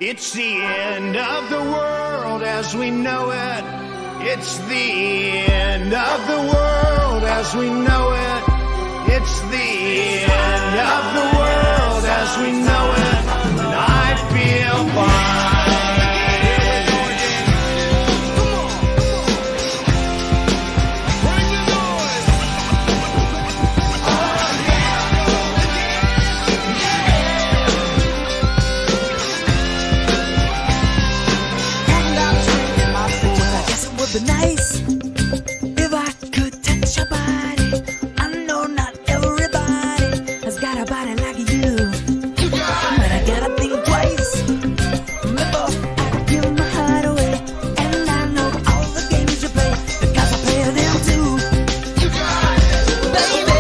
It's the end of the world as we know it. It's the end of the world as we know it. It's the end of the world as we know it. And I feel fine. Would be nice if I could touch your body. I know not everybody has got a body like you, but I gotta think twice before I give my heart away. And I know all the games you play because I play them too, baby.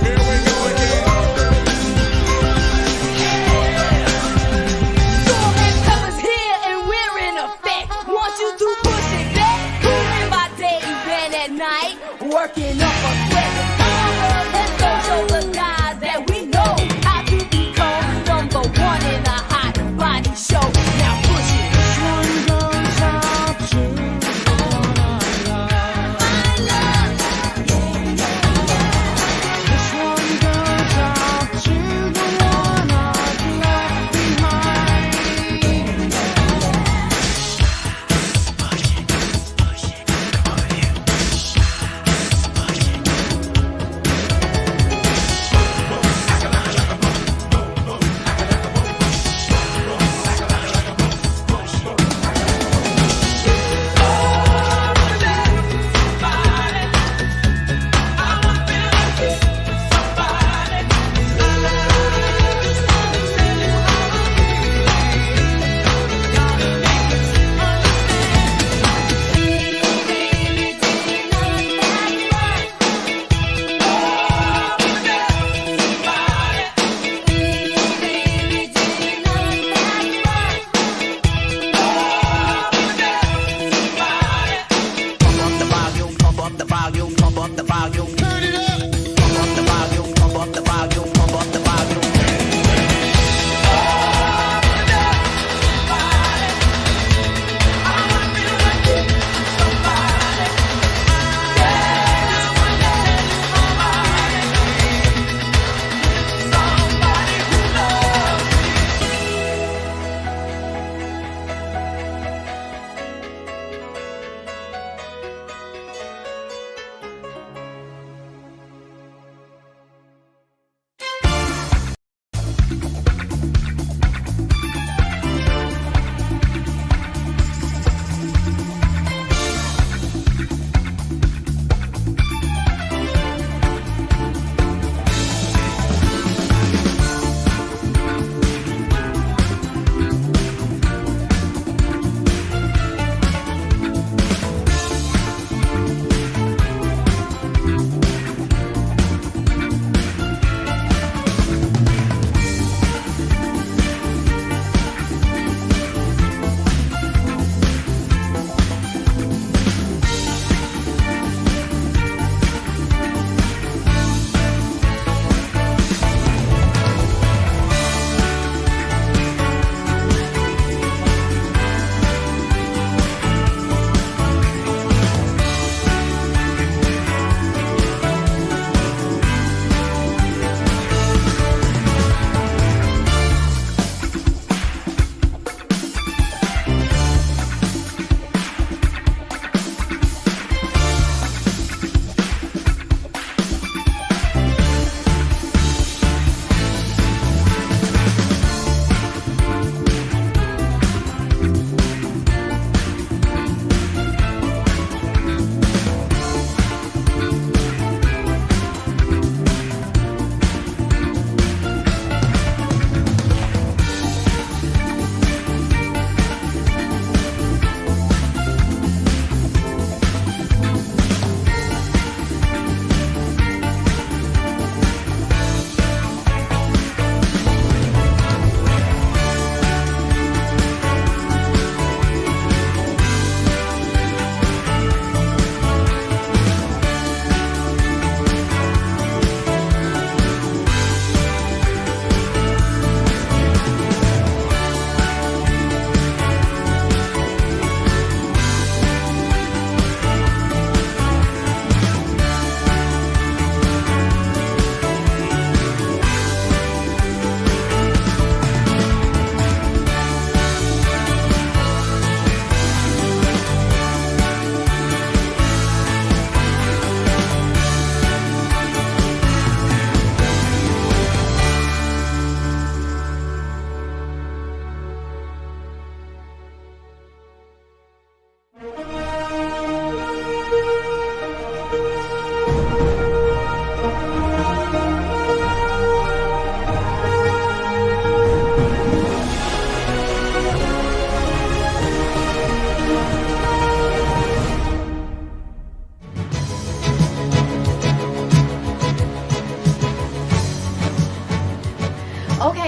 Here we go again. Storm covers here and we're in effect. Want you to push it back. Cooling by day, been at night, working up a sweat. Let's go show the guys that we know how to become number one in the hot body show. Now push it. This one goes out to the one I love. This one goes out to the one I've left behind.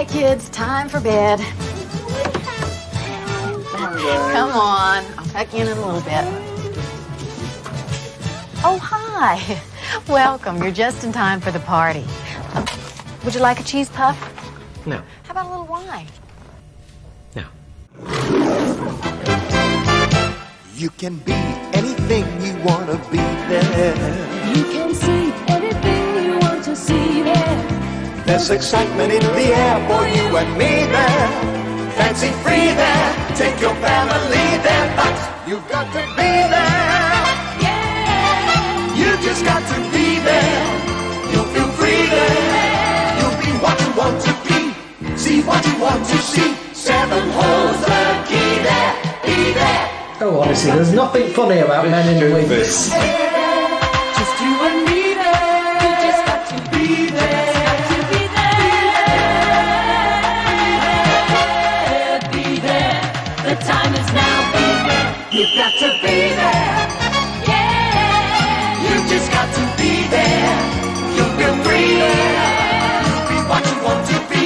Okay, kids, time for bed. Come on, I'll tuck you in a little bit. Oh, hi. Welcome. You're just in time for the party. Would you like a cheese puff? No. How about a little wine? No. You can be anything you want to be there. You can see anything you want to see there. There's excitement in the air for you and me there. Fancy free there. Take your family there. But you've got to be there. Yeah. You just got to be there. You'll feel free there. You'll be what you want to be. See what you want to see. 7 holes the key there. Be there. Oh, honestly, there's nothing funny about men in wigs. Just you and me there. You just got to be there. Got to be there. Be there. The time is now. Be there. You've got to be there. Yeah. You just got to be there. You'll feel free there. Be what you want to be.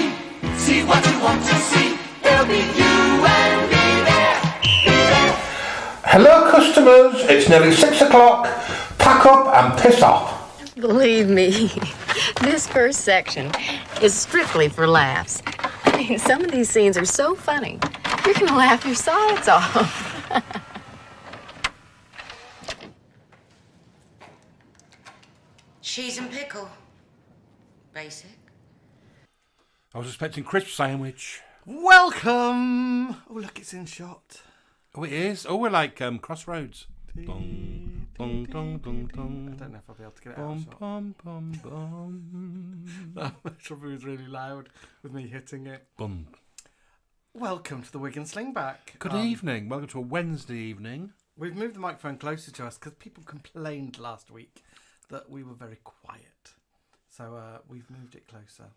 See what you want to see. There'll be you and me there. Be there. Hello customers, it's nearly 6 o'clock. Pack up and piss off. Believe me, this first section is strictly for laughs. I mean, some of these scenes are so funny, you're gonna laugh your sides off. Cheese and pickle. Basic. I was expecting crisp sandwich. Welcome! Oh, look, it's in shot. Oh, it is? Oh, we're like Crossroads. Dong, dong, dong, dong, I dong. don't know if I'll be able to get it out of Bum, shot. bum, bum, bum. That probably was really loud with me hitting it. Bum. Welcome to the Wig Slingback. Good evening. Welcome to a Wednesday evening. We've moved the microphone closer to us because people complained last week that we were very quiet. So we've moved it closer.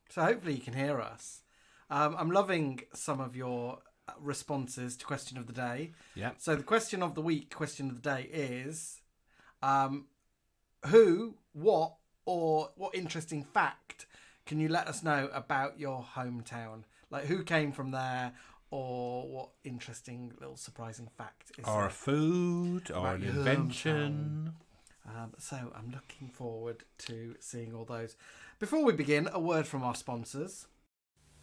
So hopefully you can hear us. I'm loving some of your responses to question of the day. Yeah. So the question of the week, question of the day is who, what, or what interesting fact can you let us know about your hometown? Like who came from there, or what interesting little surprising fact is Or there a food, or about an your invention. So I'm looking forward to seeing all those. Before we begin, a word from our sponsors.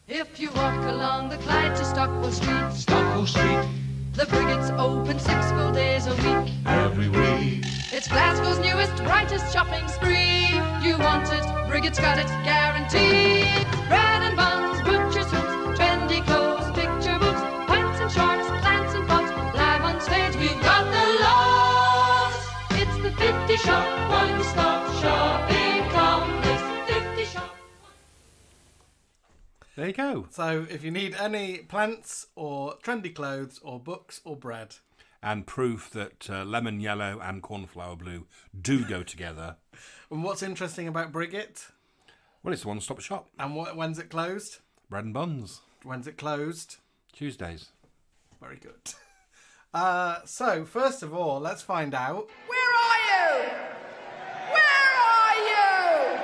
If you walk along the Clyde to Stockport Street, the Brigade's open 6 full days a week. Every week. It's Glasgow's newest, brightest shopping spree. You want it, Brigade's got it, guaranteed. Bread and buns, butcher suits, trendy clothes, picture books, pants and shorts, plants and pots, live on stage, we've got the lot. It's the 50 Shop, one-stop shopping complex. 50 Shop. There you go. So if you need any plants or trendy clothes or books or bread. And proof that lemon yellow and cornflower blue do go together. And what's interesting about Brigade? Well, it's a one-stop shop. And when's it closed? Bread and buns. When's it closed? Tuesdays. Very good. So first of all, let's find out. Where are you? Where are you?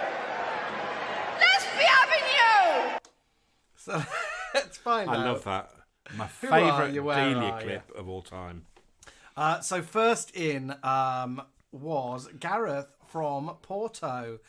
Let's be having you! So let's find out. I love that. My are favourite you? Where Delia are you? clip of all time. So first in was Gareth from Porto.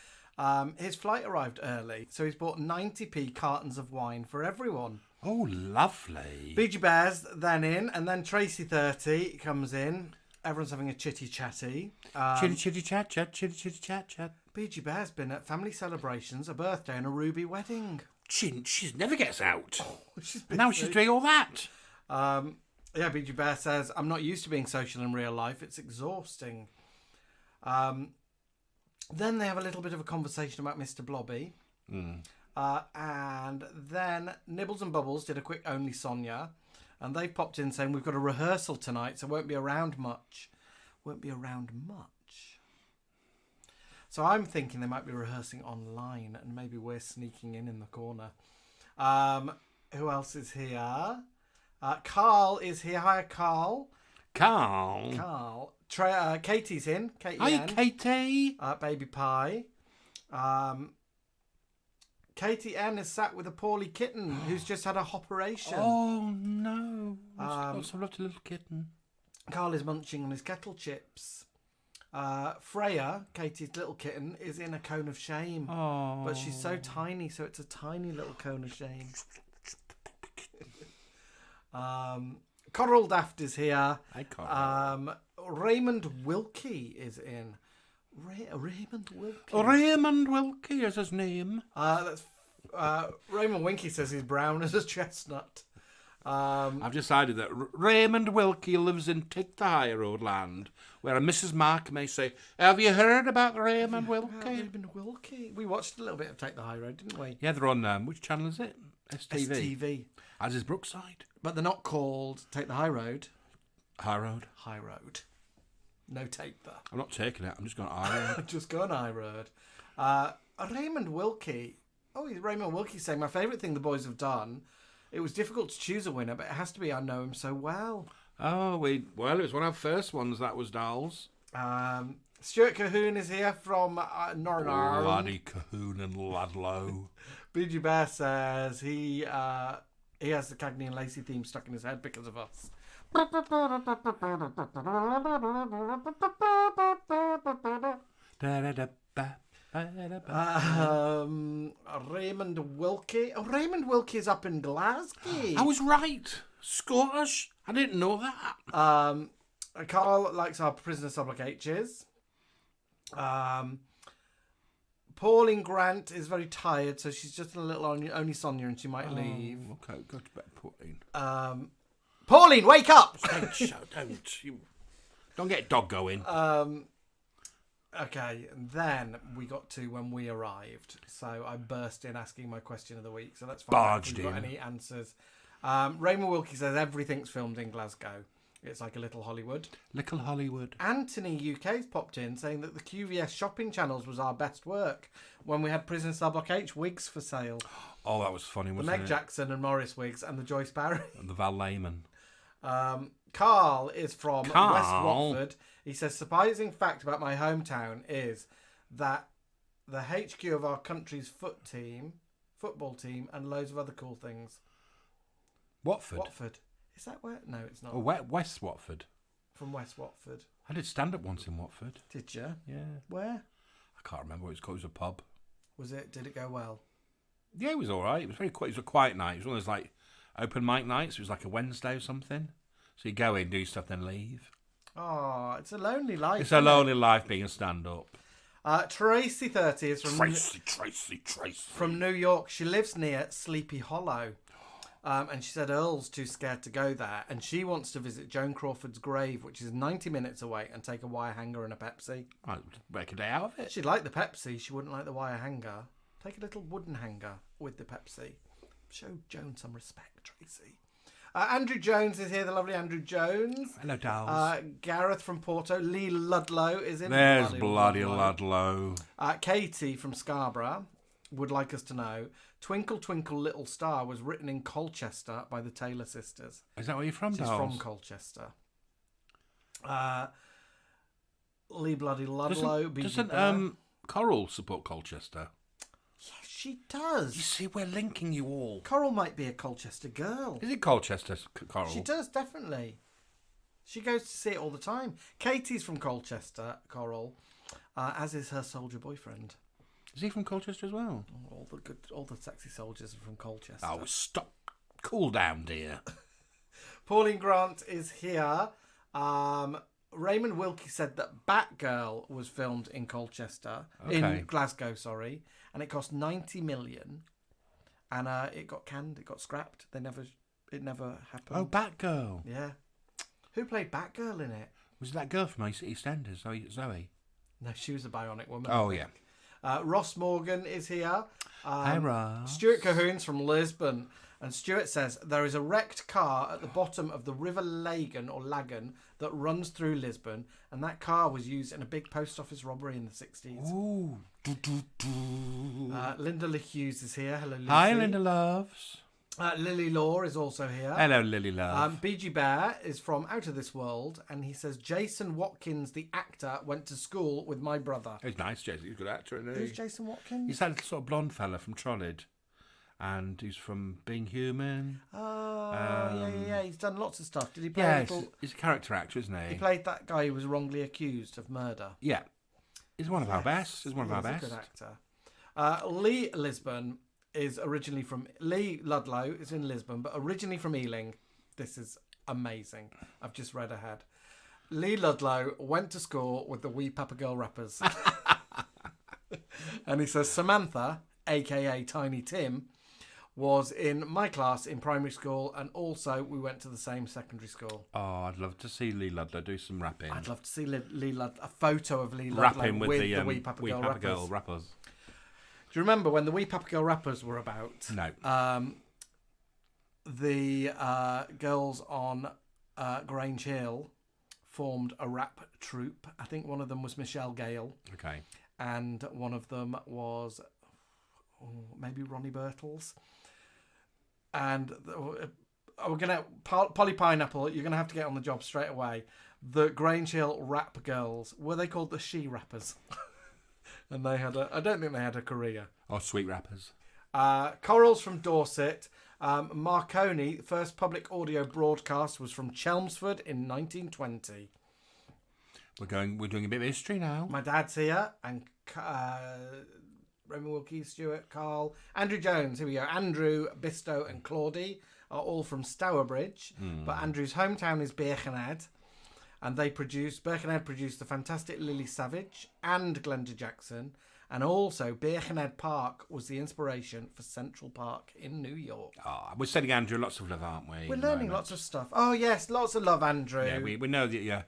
His flight arrived early, so he's bought 90p cartons of wine for everyone. Oh, lovely. BG Bears then in, and then Tracy30 comes in. Everyone's having a chitty chatty. Chitty chitty chat chat, chitty chitty chat chat. BG Bear's been at family celebrations, a birthday and a Ruby wedding. She never gets out. She's And now she's doing all that. Yeah, BG Bear says, I'm not used to being social in real life. It's exhausting. Then they have a little bit of a conversation about Mr. Blobby. And then Nibbles and Bubbles did a quick Only Sonia. And they popped in saying, we've got a rehearsal tonight, so won't be around much. Won't be around much. So I'm thinking they might be rehearsing online, and maybe we're sneaking in the corner. Who else is here? Carl is here. Hi, Carl. Carl. Katie's in. Katie Hi, N. Katie. Baby Pie. Katie N is sat with a poorly kitten who's just had a operation. Oh no! What's a lovely little kitten? Carl is munching on his kettle chips. Freya, Katie's little kitten, is in a cone of shame. Oh. But she's so tiny, so it's a tiny little cone of shame. Coral Daft is here. Hi, Coral. Raymond Wilkie is in. Raymond Wilkie. Raymond Wilkie is his name. Raymond Winky says he's brown as a chestnut. I've decided that Raymond Wilkie lives in Take the High Road land, where a Mrs. Mark may say, "Have you heard about Raymond Wilkie?" Raymond Wilkie. We watched a little bit of Take the High Road, didn't we? Yeah, they're on, which channel is it? STV. STV. As is Brookside. But they're not called Take the High Road. High Road. High Road. No take there. I'm not taking it, I'm just going High Road. Just going High Road. Raymond Wilkie. Oh, Raymond Wilkie saying, my favourite thing the boys have done. It was difficult to choose a winner, but it has to be I Know Him So Well. Oh, it was one of our first ones, that was Dolls. Stuart Cahoon is here from Northern. Bloody Cahoon and Ludlow. BG Bear says he has the Cagney and Lacey theme stuck in his head because of us. Raymond Wilkie. Oh, Raymond Wilkie is up in Glasgow. I was right. Scottish. I didn't know that. Carl likes our prisoner Sublock H's. Pauline Grant is very tired, so she's just a little only Sonia, and she might leave. Okay, go to bed, Pauline. Pauline, wake up! Don't get dog going. Okay, and then we got to when we arrived. So I burst in asking my question of the week. So let's find out if we've got any answers. Raymond Wilkie says everything's filmed in Glasgow. It's like a little Hollywood. Little Hollywood. Anthony UK's popped in saying that the QVS shopping channels was our best work when we had Prison Cell Block H wigs for sale. Oh, that was funny, wasn't the it? Meg Jackson and Morris wigs and the Joyce Barry. And the Val Lehman. Carl is from West Watford. He says, surprising fact about my hometown is that the HQ of our country's football team, and loads of other cool things. Watford? Watford. Is that where? No, it's not. Oh, West Watford. From West Watford. I did stand up once in Watford. Did you? Yeah. Where? I can't remember what it was called. It was a pub. Was it? Did it go well? Yeah, it was all right. It was very quiet. It was a quiet night. It was one of those like open mic nights. It was like a Wednesday or something. So you go in, do your stuff, then leave. Oh, it's a lonely life. It's a lonely life being a stand-up. Tracy 30 is from Tracy. from New York. She lives near Sleepy Hollow. And she said Earl's too scared to go there. And she wants to visit Joan Crawford's grave, which is 90 minutes away, and take a wire hanger and a Pepsi. Right, make a day out of it. She'd like the Pepsi. She wouldn't like the wire hanger. Take a little wooden hanger with the Pepsi. Show Joan some respect, Tracy. Andrew Jones is here, the lovely Andrew Jones. Hello, dolls. Gareth from Porto. Lee Ludlow is in. There's bloody Ludlow. Katie from Scarborough would like us to know, Twinkle Twinkle Little Star was written in Colchester by the Taylor sisters. Is that where you're from, She's dolls? from Colchester. Lee bloody Ludlow. Doesn't Coral support Colchester? Yes, she does. You see, we're linking you all. Coral might be a Colchester girl. Is it Colchester, Coral? She does, definitely. She goes to see it all the time. Katie's from Colchester, Coral, as is her soldier boyfriend. Is he from Colchester as well? All the sexy soldiers are from Colchester. Oh, stop. Cool down, dear. Pauline Grant is here. Raymond Wilkie said that Batgirl was filmed in Colchester, in Glasgow, sorry, and it cost 90 million, and it got canned, it got scrapped. It never happened. Oh, Batgirl. Yeah. Who played Batgirl in it? Was it that girl from EastEnders, Zoe? No, she was a bionic woman. Oh, yeah. Ross Morgan is here. Hi, Ross. Stuart Cahoon's from Lisbon. And Stuart says, there is a wrecked car at the bottom of the River Lagan that runs through Lisbon. And that car was used in a big post office robbery in the 60s. Ooh. Linda Lee Hughes is here. Hello, Lucy. Hi, Linda Loves. Lily Law is also here. Hello, Lily Love. BG Bear is from Out of This World, and he says Jason Watkins, the actor, went to school with my brother. He's nice, Jason. He's a good actor, isn't he? Who's Jason Watkins? He's that sort of blonde fella from Trolled. And he's from Being Human. Oh, yeah. He's done lots of stuff. Did he play? Yeah, he's a character actor, isn't he? He played that guy who was wrongly accused of murder. Yeah. He's one of our best. He's one of our best. He's a good actor. Lee Lisbon is originally from... Lee Ludlow is in Lisbon, but originally from Ealing. This is amazing. I've just read ahead. Lee Ludlow went to school with the Wee Papa Girl rappers. And he says, Samantha, a.k.a. Tiny Tim, was in my class in primary school, and also we went to the same secondary school. Oh, I'd love to see Lee Ludlow do some rapping. I'd love to see Lee Ludlow, a photo of Lee Ludlow rapping with the Wee Papa Girl rappers. Do you remember when the Wee Papa Girl rappers were about? No. The girls on Grange Hill formed a rap troupe. I think one of them was Michelle Gale. Okay. And one of them was maybe Ronnie Birtles. And we're gonna Polly Pineapple. You're gonna have to get on the job straight away. The Grange Hill Rap Girls, were they called the She Rappers? And they had I don't think they had a career. Or Sweet Rappers. Corals from Dorset. Marconi, first public audio broadcast was from Chelmsford in 1920. We're doing a bit of history now. My dad's here, and Raymond Wilkie, Stuart, Carl, Andrew Jones. Here we go. Andrew, Bistow, and Claudie are all from Stourbridge, but Andrew's hometown is Birkenhead, and Birkenhead produced the fantastic Lily Savage and Glenda Jackson, and also Birkenhead Park was the inspiration for Central Park in New York. Oh, we're sending Andrew lots of love, aren't we? We're learning lots of stuff. Oh yes, lots of love, Andrew. Yeah, we know that you're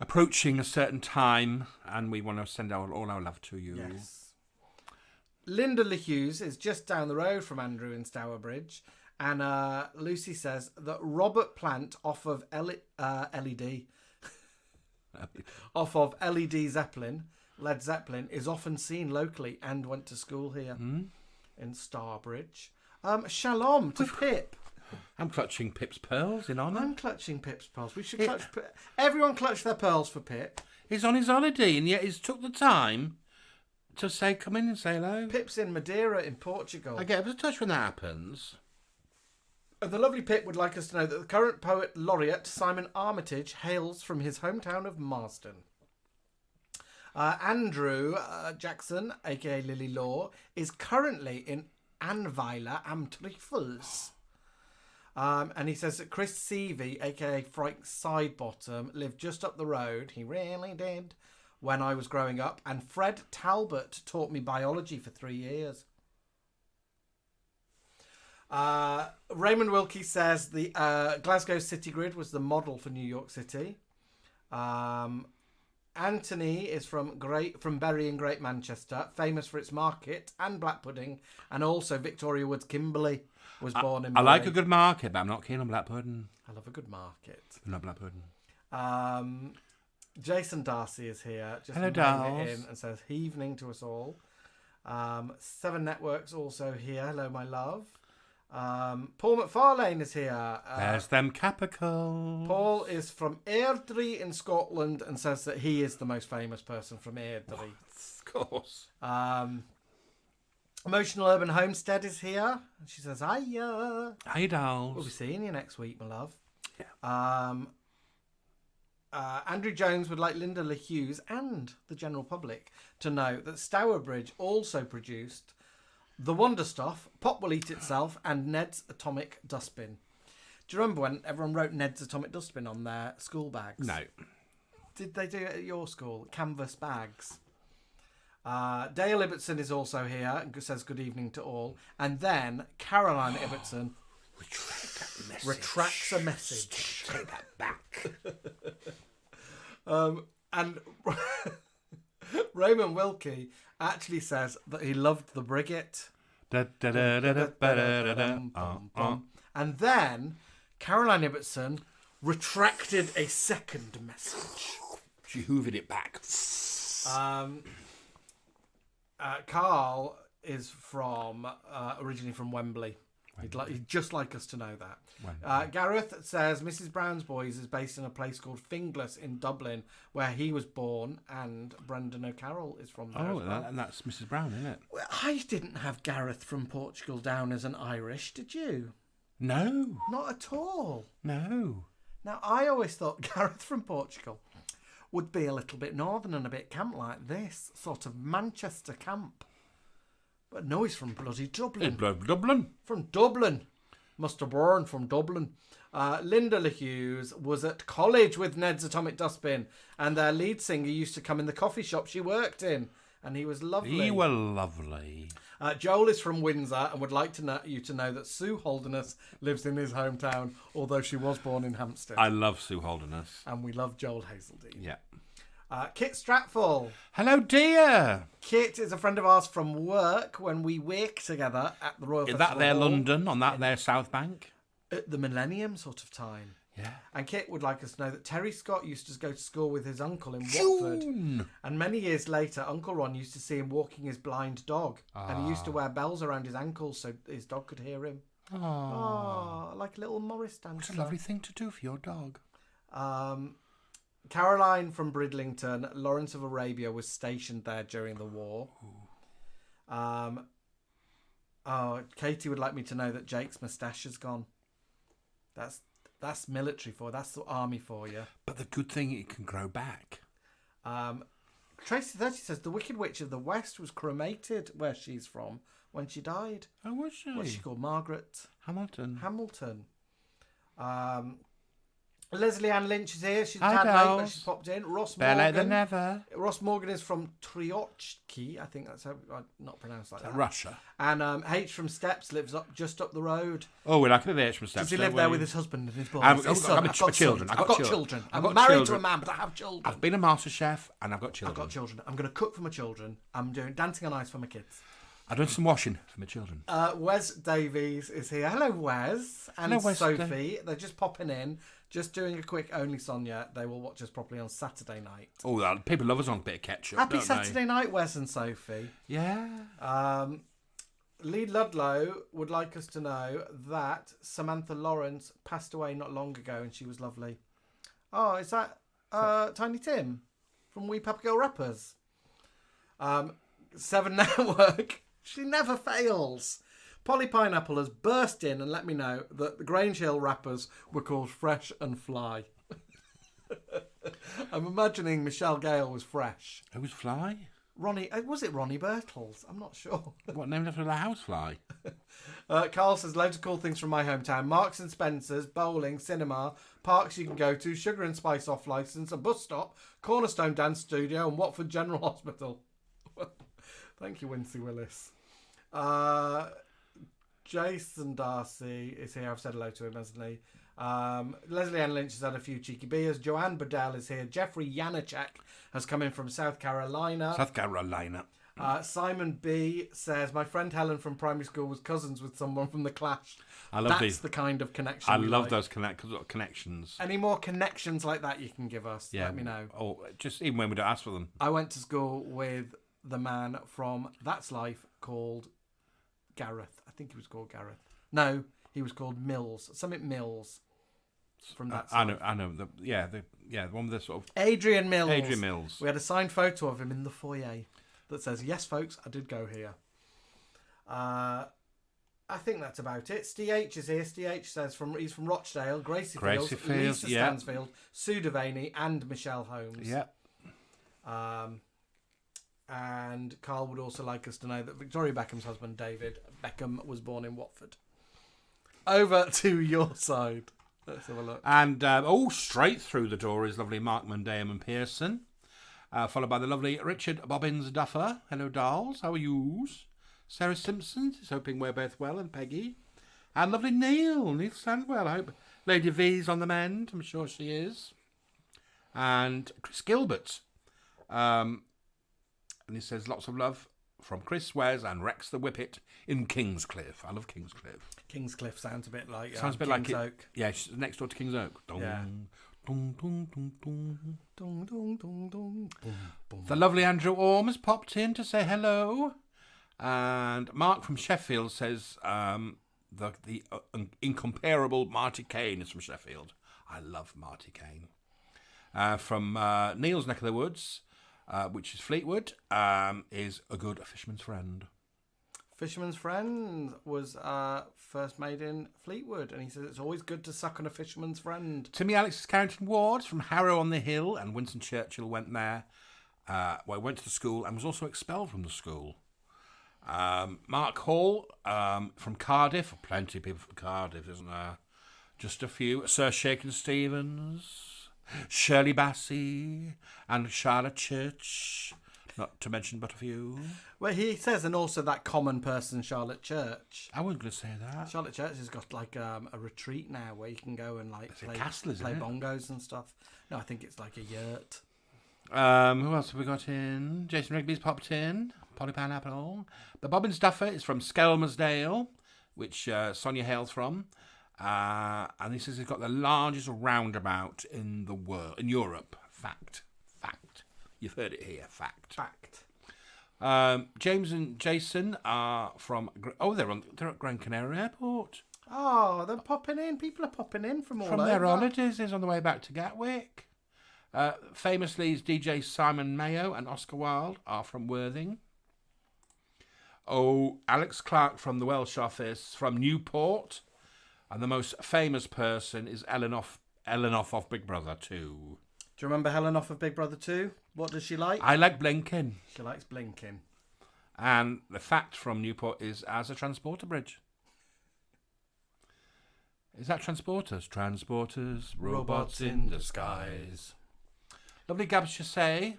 approaching a certain time, and we want to send all our love to you. Yes. Linda LeHughes is just down the road from Andrew in Stourbridge, and Lucy says that Robert Plant off of LED Zeppelin, Led Zeppelin, is often seen locally and went to school here in Stourbridge. Shalom to Pip. I'm clutching Pip's pearls in honour. I'm clutching Pip's pearls. We should clutch. Everyone clutch their pearls for Pip. He's on his holiday, and yet he's took the time to say, come in and say hello. Pip's in Madeira in Portugal. I get a touch when that happens. The lovely Pip would like us to know that the current poet laureate, Simon Armitage, hails from his hometown of Marsden. Andrew Jackson, a.k.a. Lily Law, is currently in Anweiler am Trifles. And he says that Chris Seavey, a.k.a. Frank Sidebottom, lived just up the road. He really did. When I was growing up. And Fred Talbot taught me biology for 3 years. Raymond Wilkie says the Glasgow City Grid was the model for New York City. Anthony is from Bury in Great Manchester, famous for its market and black pudding, and also Victoria Woods Kimberley was born in Bury. I like a good market, but I'm not keen on black pudding. I love a good market. I love black pudding. Jason Darcy is here. Just hello, Darcy. In and says, evening to us all. Seven Networks also here. Hello, my love. Paul McFarlane is here. There's them Capical. Paul is from Airdrie in Scotland and says that he is the most famous person from Airdrie. Of course. Emotional Urban Homestead is here. And she says, hiya. Hi, dolls. We'll be seeing you next week, my love. Yeah. Andrew Jones would like Linda LeHughes and the general public to know that Stourbridge also produced The Wonder Stuff, Pop Will Eat Itself, and Ned's Atomic Dustbin. Do you remember when everyone wrote Ned's Atomic Dustbin on their school bags? No. Did they do it at your school? Canvas bags. Dale Ibbotson is also here and says good evening to all. And then Caroline Ibbotson retracts a message. Take that back. And Raymond Wilkie actually says that he loved the Brigit. And then Caroline Ibbotson retracted a second message. She hoovered it back. Carl is from originally from Wembley. He'd just like us to know that. Gareth says Mrs. Brown's Boys is based in a place called Finglas in Dublin, where he was born, and Brendan O'Carroll is from there. as well. And that's Mrs. Brown, isn't it? Well, I didn't have Gareth from Portugal down as an Irish, did you? No. Not at all. No. Now, I always thought Gareth from Portugal would be a little bit northern and a bit camp like this, sort of Manchester camp. But no, he's from bloody Dublin. Dublin. From Dublin. Must have born from Dublin. Linda LaHughes was at college with Ned's Atomic Dustbin, and their lead singer used to come in the coffee shop she worked in, and he was lovely. He were lovely. Joel is from Windsor and would like you to know that Sue Holderness lives in his hometown, although she was born in Hampstead. I love Sue Holderness. And we love Joel Hazeldine. Yeah. Kit Stratfall. Hello, dear. Kit is a friend of ours from work when we work together at the Royal Is Festival that there Hall London, on that there South Bank? at the Millennium sort of time. Yeah. And Kit would like us to know that Terry Scott used to go to school with his uncle in Watford. And many years later, Uncle Ron used to see him walking his blind dog. And he used to wear bells around his ankles so his dog could hear him. Oh, like a little Morris dancer. What a lovely thing to do for your dog. Caroline from Bridlington, Lawrence of Arabia was stationed there during the war. Katie would like me to know that Jake's moustache has gone. That's military for you. That's the army for you. But the good thing, it can grow back. Tracy 30 says the Wicked Witch of the West was cremated where she's from when she died. Oh, was she? What's she called? Margaret Hamilton. Leslie Ann Lynch is here. She's Hi, tad late, but dolls. she's popped in. Ross Better late Morgan. than never. Ross Morgan is from Triochki. I think that's how I'm not pronounced like that. Russia. And H from Steps lives just up the road. Oh, we like a bit of H from Steps. Does he live there with his husband and his boys? I've His son. got children. I've got children. I've I'm got married to children. a man, but I have children. I've been a master chef and I've got children. I've got children. I'm going to cook for my children. I'm doing dancing on ice for my kids. I've done some washing for my children. Wes Davies is here. Hello, Wes and Hello, Wes. Sophie. They're just popping in. Just doing a quick Only Sonia. They will watch us properly on Saturday night. Oh, people love us on a bit of ketchup. Happy don't Saturday night, Wes and Sophie. Yeah. Lee Ludlow would like us to know that Samantha Lawrence passed away not long ago and she was lovely. Oh, is that Tiny Tim from We Papa Girl Rappers? 7 Network. She never fails. Polly Pineapple has burst in and let me know that the Grange Hill rappers were called Fresh and Fly. I'm imagining Michelle Gale was Fresh. Who was Fly? Ronnie, was it Ronnie Birtles? I'm not sure. What, named after the housefly? Carl says loads of cool things from my hometown. Marks and Spencer's, bowling, cinema, parks you can go to, sugar and spice off license, a bus stop, Cornerstone Dance Studio and Watford General Hospital. Thank you, Wincy Willis. Jason Darcy is here. I've said hello to him, hasn't he? Leslie Ann Lynch has had a few cheeky beers. Joanne Bedell is here. Jeffrey Janacek has come in from South Carolina. Simon B says, my friend Helen from primary school was cousins with someone from The Clash. I love That's the kind of connection I we love like. those connections. Any more connections like that you can give us? Yeah. Let me know. Or just even when we don't ask for them. I went to school with the man from That's Life called Gareth. I think he was called Gareth. No, he was called Mills. Something Mills. From That's Life. I know. The one with the sort of... Adrian Mills. Adrian Mills. We had a signed photo of him in the foyer that says, yes, folks, I did go here. I think that's about it. STH is here. STH says he's from Rochdale, Gracie Fields, Lisa Stansfield, Sue Devaney, and Michelle Holmes. Yep. And Carl would also like us to know that Victoria Beckham's husband, David Beckham, was born in Watford. Over to your side. Let's have a look. And straight through the door is lovely Mark Mundayam and Pearson, followed by the lovely Richard Bobbins Duffer. Hello, dolls. How are yous? Sarah Simpson is hoping we're both well, and Peggy. And lovely Neil Sandwell. I hope Lady V's on the mend. I'm sure she is. And Chris Gilbert. And he says lots of love from Chris Wes and Rex the Whippet in Kingscliff. I love Kingscliff. Kingscliff sounds a bit like Sounds a bit King's like Oak. Yeah, it's next door to King's Oak. Yeah. Dong, dong, dong, dong. Dong, dong, dong, dong. Boom, boom. The lovely Andrew Orme has popped in to say hello. And Mark from Sheffield says the incomparable Marty Kane is from Sheffield. I love Marty Kane. From Neil's neck of the woods, which is Fleetwood, is a good fisherman's friend. Fisherman's Friend was first made in Fleetwood, and he says it's always good to suck on a fisherman's friend. Timmy Alex is Carrington Ward from Harrow on the Hill, and Winston Churchill went there. Went to the school and was also expelled from the school. Mark Hall from Cardiff. Plenty of people from Cardiff, isn't there? Just a few. Sir Shakin Stevens, Shirley Bassey, and Charlotte Church. Not to mention but a few. Well, he says, and also that common person, Charlotte Church. I wasn't going to say that. Charlotte Church has got like a retreat now where you can go and like It's a castle, isn't play it? bongos and stuff. No, I think it's like a yurt. Who else have we got in? Jason Rigby's popped in. Polly Pineapple. The Bobbins Duffer is from Skelmersdale, which Sonia hails from. And he says he's got the largest roundabout in the world, in Europe. Fact. You've heard it here. Fact. James and Jason are from. They're at Gran Canaria Airport. Oh, they're popping in. People are popping in from all over. From their holidays, is on the way back to Gatwick. Famously, DJ Simon Mayo and Oscar Wilde are from Worthing. Alex Clark from the Welsh office from Newport. And the most famous person is Ellen off Big Brother 2. Do you remember Helen off of Big Brother 2? What does she like? I like blinking. She likes blinking. And the fact from Newport is as a transporter bridge. Is that transporters? Transporters, robots in disguise. Lovely Gab Chassé.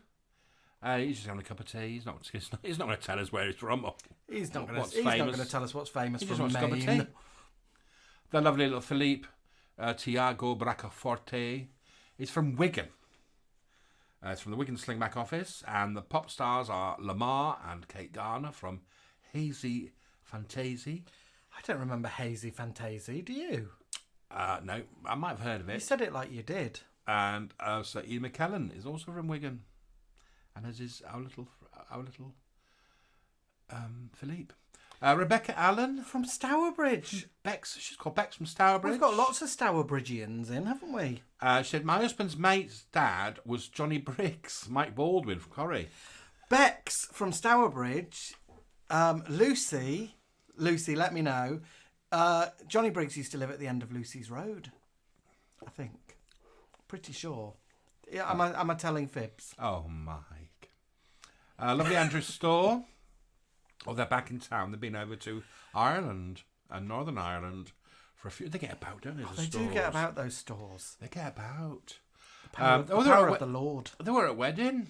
He's just having a cup of tea. He's not going to tell us where he's from. He's not what's going famous. to tell us what's famous He just from wants a cup of Maine. tea. The lovely little Philippe Tiago Bracaforte is from Wigan. It's from the Wig Slingback office, and the pop stars are Lamar and Kate Garner from Hazy Fantasy. I don't remember Hazy Fantasy, do you? No, I might have heard of You it. said it like you did. And Sir Ian McKellen is also from Wigan, and as is our little Philippe. Rebecca Allen From Stourbridge. Bex. She's called Bex from Stourbridge. We've got lots of Stourbridgians in, haven't we? She said, my husband's mate's dad was Johnny Briggs, Mike Baldwin from Corrie. Bex from Stourbridge. Lucy, let me know. Johnny Briggs used to live at the end of Lucy's Road, I think. Pretty sure. Yeah, am I telling fibs? Oh, Mike. Lovely Andrew Storr. They're back in town. They've been over to Ireland and Northern Ireland for a few. They get about, don't they? They do get about those stores. They get about. The power of the Lord. They were at a wedding.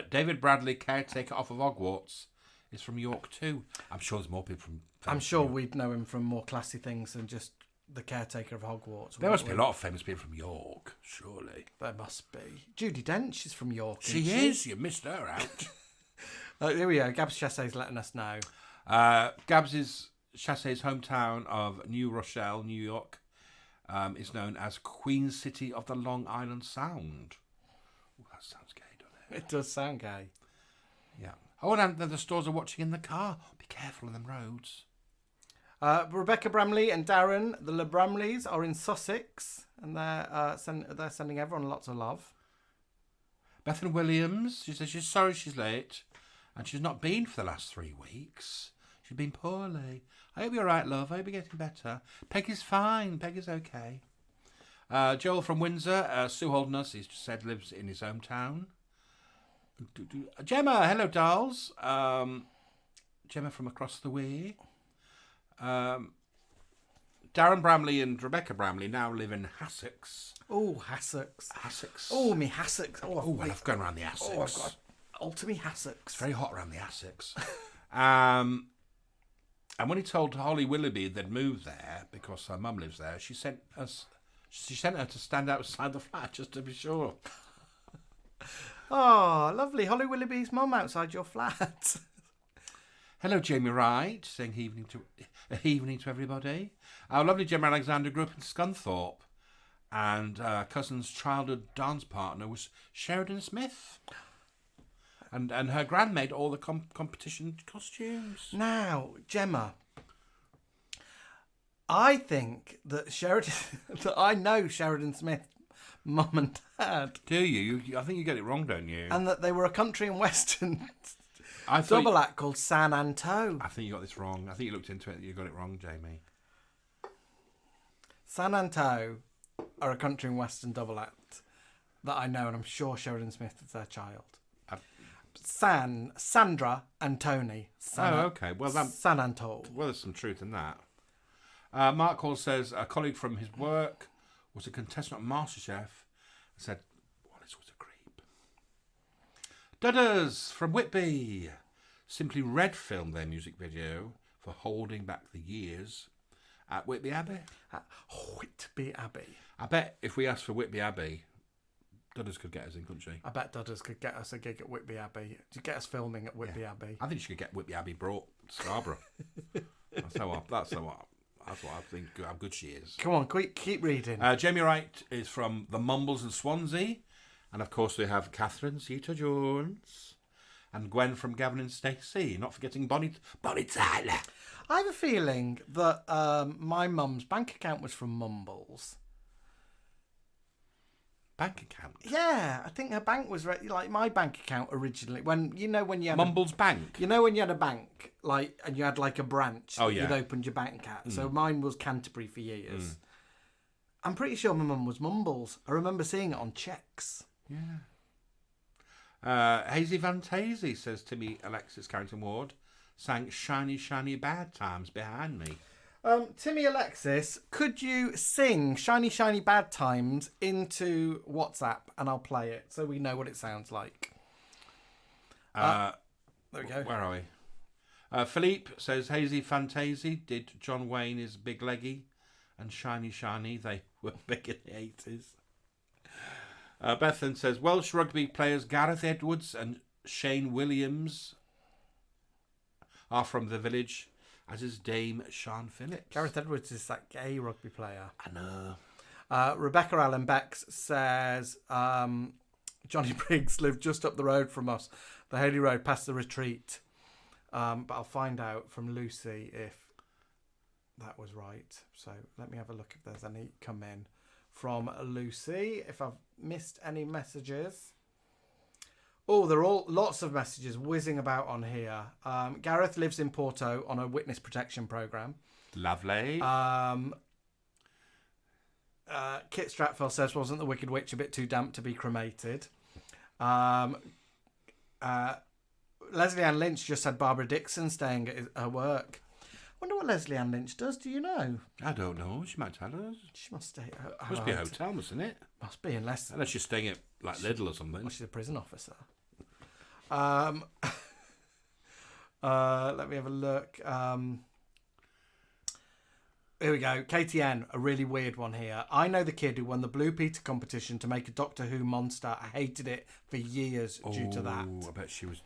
David Bradley, caretaker off of Hogwarts, is from York too. I'm sure there's more people from. I'm sure we'd know him from more classy things than just the caretaker of Hogwarts. There must be a lot of famous people from York, surely. There must be. Judi Dench is from York. She is. You missed her out. Here we go. Gabs Chassé letting us know. Gabs' Chassé's hometown of New Rochelle, New York, is known as Queen City of the Long Island Sound. Ooh, that sounds gay, doesn't it? It does sound gay. Yeah. Oh, and the stores are watching in the car. Be careful on them roads. Rebecca Bramley and Darren, the Le Bramleys, are in Sussex, and they're sending everyone lots of love. Bethan Williams, she says she's sorry she's late, and she's not been for the last 3 weeks. She's been poorly. I hope you're all right, love. I hope you're getting better. Peggy's fine. Peggy's okay. Joel from Windsor, Sue Holderness, he's just said lives in his hometown. Gemma, hello, dolls. Gemma from across the way. Darren Bramley and Rebecca Bramley now live in Hassocks. Oh, Hassocks. Hassocks. Oh, me Hassocks. Oh, I love going around the Hassocks. Oh, I've got all to me Hassocks. It's very hot around the Hassocks. And when he told Holly Willoughby they'd moved there because her mum lives there, she sent her to stand outside the flat just to be sure. Oh, lovely. Holly Willoughby's mum outside your flat. Hello, Jamie Wright, saying evening to everybody. Our lovely Gemma Alexander grew up in Scunthorpe, and cousin's childhood dance partner was Sheridan Smith. And her gran made all the competition costumes. Now, Gemma, I think that I know Sheridan Smith, mum and dad. Do you? I think you get it wrong, don't you? And that they were a country and western I thought double act called San Anto. I think you got this wrong. I think you looked into it and you got it wrong, Jamie. San Anto are a country and western double act that I know, and I'm sure Sheridan Smith is their child. Sandra and Tony. Okay. Well, San Anto. Well, there's some truth in that. Mark Hall says a colleague from his work was a contestant on MasterChef and said Wallace was a creep. Dudders from Whitby. Simply Red filmed their music video for Holding Back the Years at Whitby Abbey. At Whitby Abbey. I bet if we asked for Whitby Abbey, Dudders could get us in, couldn't she? I bet Dudders could get us a gig at Whitby Abbey. To get us filming at Whitby Abbey. I think she could get Whitby Abbey brought to Scarborough. That's what I think. How good she is. Come on, keep reading. Jamie Wright is from the Mumbles in Swansea, and of course we have Catherine Zeta-Jones and Gwen from Gavin and Stacey. Not forgetting Bonnie Tyler. I have a feeling that my mum's bank account was from Mumbles. Bank account? Yeah, I think her bank was like my bank account originally. When you had Mumbles Bank. You know when you had a bank, like, and you had like a branch that yeah. you'd opened your bank at. So mine was Canterbury for years. I'm pretty sure my mum was Mumbles. I remember seeing it on checks. Yeah. Hazy Fantasy, says Timmy Alexis Carrington Ward, sang Shiny Shiny Bad Times behind me. Timmy Alexis, could you sing Shiny Shiny Bad Times into WhatsApp and I'll play it so we know what it sounds like? There we go. Where are we? Philippe says Hazy Fantasy did John Wayne is Big Leggy and Shiny Shiny. They were big in the 80s. Bethan says Welsh rugby players Gareth Edwards and Shane Williams are from the village, as is Dame Sean Phillips. Gareth Edwards is that gay rugby player. I know. Rebecca Allen Becks says Johnny Briggs lived just up the road from us, the Haley Road past the retreat. But I'll find out from Lucy if that was right. So let me have a look if there's any come in from Lucy. If I've missed any messages. Oh, there are all lots of messages whizzing about on here. Gareth lives in Porto on a witness protection program. Lovely. Kit Stratfell says, wasn't the Wicked Witch a bit too damp to be cremated? Leslie Ann Lynch just had Barbara Dixon staying at her work. I wonder what Leslie Ann Lynch does. Do you know? I don't know. She might tell us. She must stay at her Must be a hotel, mustn't it? Must be, unless she's staying at like Lidl or something. Well, she's a prison officer. Let me have a look. Here we go. KTN, a really weird one here. I know the kid who won the Blue Peter competition to make a Doctor Who monster. I hated it for years due to that. I bet she was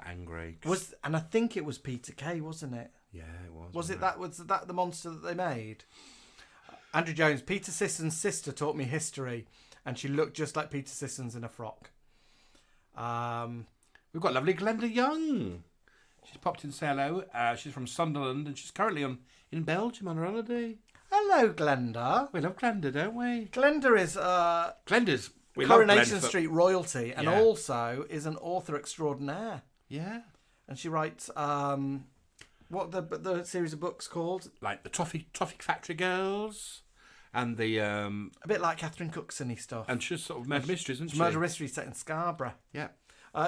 angry. And I think it was Peter Kay, wasn't it? Yeah, it was. Was that the monster that they made? Andrew Jones, Peter Sisson's sister taught me history, and she looked just like Peter Sissons in a frock. We've got lovely Glenda Young. She's popped in to say hello. She's from Sunderland, and she's currently in Belgium on her holiday. Hello, Glenda. We love Glenda, don't we? Glenda is Coronation Street royalty, and also is an author extraordinaire. Yeah, and she writes what the series of books called? Like the Toffee Factory Girls, and the a bit like Catherine Cookson-y stuff. And she's sort of murder mysteries, isn't she? Murder mystery set in Scarborough. Yeah.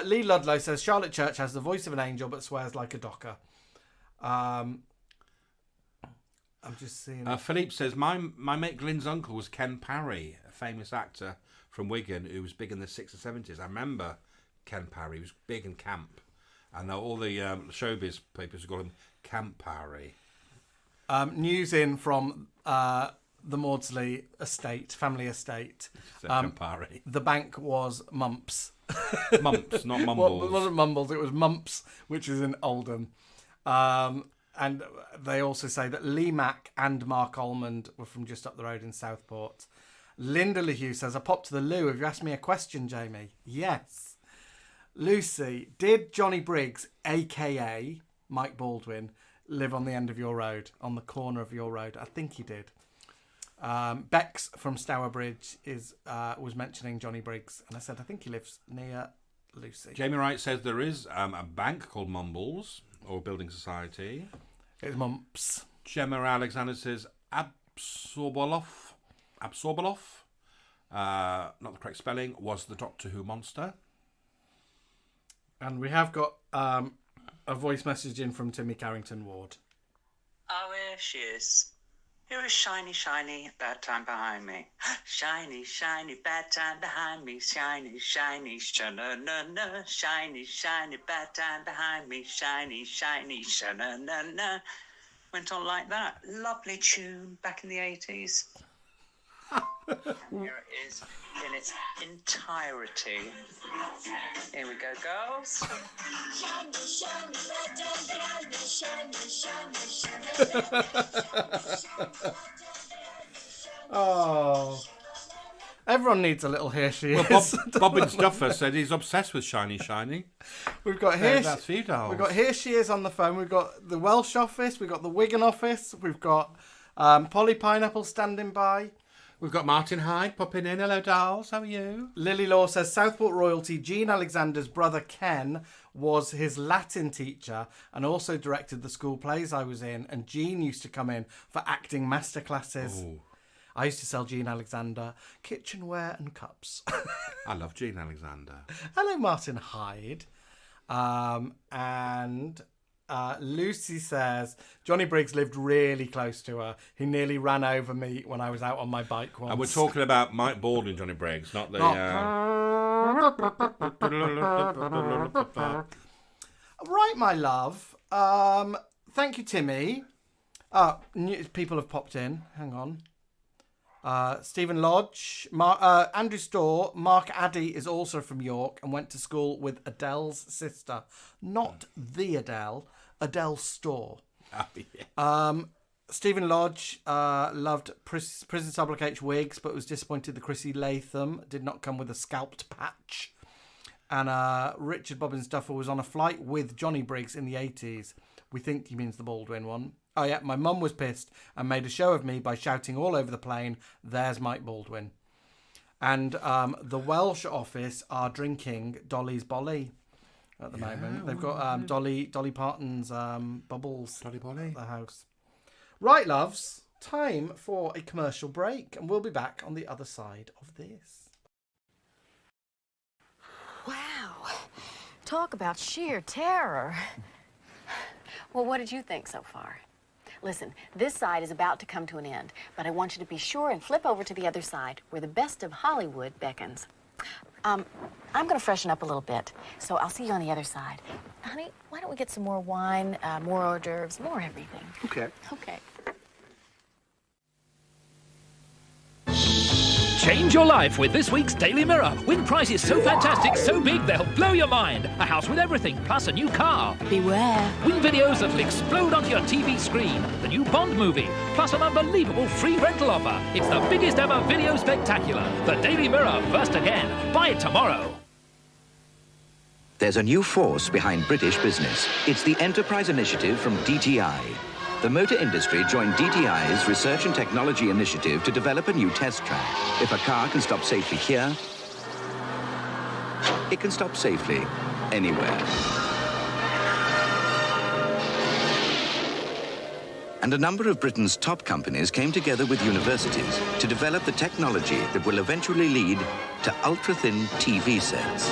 Lee Ludlow says Charlotte Church has the voice of an angel but swears like a docker. I'm just seeing. Philippe says my mate Glyn's uncle was Ken Parry, a famous actor from Wigan who was big in the 60s and 70s. I remember Ken Parry. He was big in camp, and all the showbiz papers would call him Camp Parry. News in from the Maudsley family estate. Camp Parry. The bank was Mumps. Mumps, not Mumbles. Well, it wasn't Mumbles, it was Mumps, which is in Oldham. And they also say that Lee Mack and Mark Almond were from just up the road in Southport. Linda LeHue says, I popped to the loo. Have you asked me a question, Jamie? Yes. Lucy, did Johnny Briggs, a.k.a. Mike Baldwin, live on the end of your road, on the corner of your road? I think he did. Bex from Stourbridge was mentioning Johnny Briggs, and I said I think he lives near Lucy. Jamie Wright says there is a bank called Mumbles, or a building society. It's Mumps. Gemma Alexander says Absorbolov, not the correct spelling, was the Doctor Who monster. And we have got a voice message in from Timmy Carrington Ward. Oh, here she is. Here is shiny, shiny, bad time behind me. Shiny, shiny, bad time behind me. Shiny, shiny, sha-na-na-na. Shiny, shiny, bad time behind me. Shiny, shiny, sha-na-na-na. Went on like that. Lovely tune back in the 80s. Here it is in its entirety. Here we go, girls. Oh. Everyone needs a little Here She Is. Well, Bobbin Stuffer said he's obsessed with Shiny Shiny. We've got Here That's few dolls. We've got Here She Is on the phone. We've got the Welsh office. We've got the Wigan office. We've got Polly Pineapple standing by. We've got Martin Hyde popping in. Hello, dolls. How are you? Lily Law says Southport royalty. Jean Alexander's brother Ken was his Latin teacher and also directed the school plays I was in. And Jean used to come in for acting masterclasses. Ooh. I used to sell Jean Alexander kitchenware and cups. I love Jean Alexander. Hello, Martin Hyde. And Lucy says Johnny Briggs lived really close to her. He nearly ran over me when I was out on my bike once. And we're talking about Mike Baldwin, Johnny Briggs, not the... Right, my love. Thank you, Timmy. People have popped in. Hang on. Stephen Lodge, Andrew Storr, Mark Addy is also from York and went to school with Adele's sister. Not the Adele, Adele Storr. Oh, yeah. Stephen Lodge loved Prison Public H wigs, but was disappointed that Chrissy Latham did not come with a scalped patch. And Richard Bobbins Duffer was on a flight with Johnny Briggs in the 80s. We think he means the Baldwin one. Oh, yeah, my mum was pissed and made a show of me by shouting all over the plane, "There's Mike Baldwin." And the Welsh office are drinking Dolly's Bolly at the moment. They've got Dolly Parton's Bubbles Dolly Bolly. at the house. Right, loves, time for a commercial break, and we'll be back on the other side of this. Wow. Talk about sheer terror. Well, what did you think so far? Listen, this side is about to come to an end, but I want you to be sure and flip over to the other side, where the best of Hollywood beckons. I'm going to freshen up a little bit, so I'll see you on the other side. Honey, why don't we get some more wine, more hors d'oeuvres, more everything? Okay. Okay. Change your life with this week's Daily Mirror. Win prizes so fantastic, so big, they'll blow your mind. A house with everything, plus a new car. Beware. Win videos that'll explode onto your TV screen. The new Bond movie, plus an unbelievable free rental offer. It's the biggest ever video spectacular. The Daily Mirror, first again. Buy it tomorrow. There's a new force behind British business. It's the Enterprise Initiative from DTI. The motor industry joined DTI's Research and Technology Initiative to develop a new test track. If a car can stop safely here, it can stop safely anywhere. And a number of Britain's top companies came together with universities to develop the technology that will eventually lead to ultra-thin TV sets.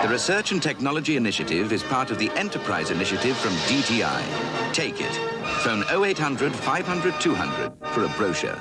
The Research and Technology Initiative is part of the Enterprise Initiative from DTI. Take it. Phone 0800 500 200 for a brochure.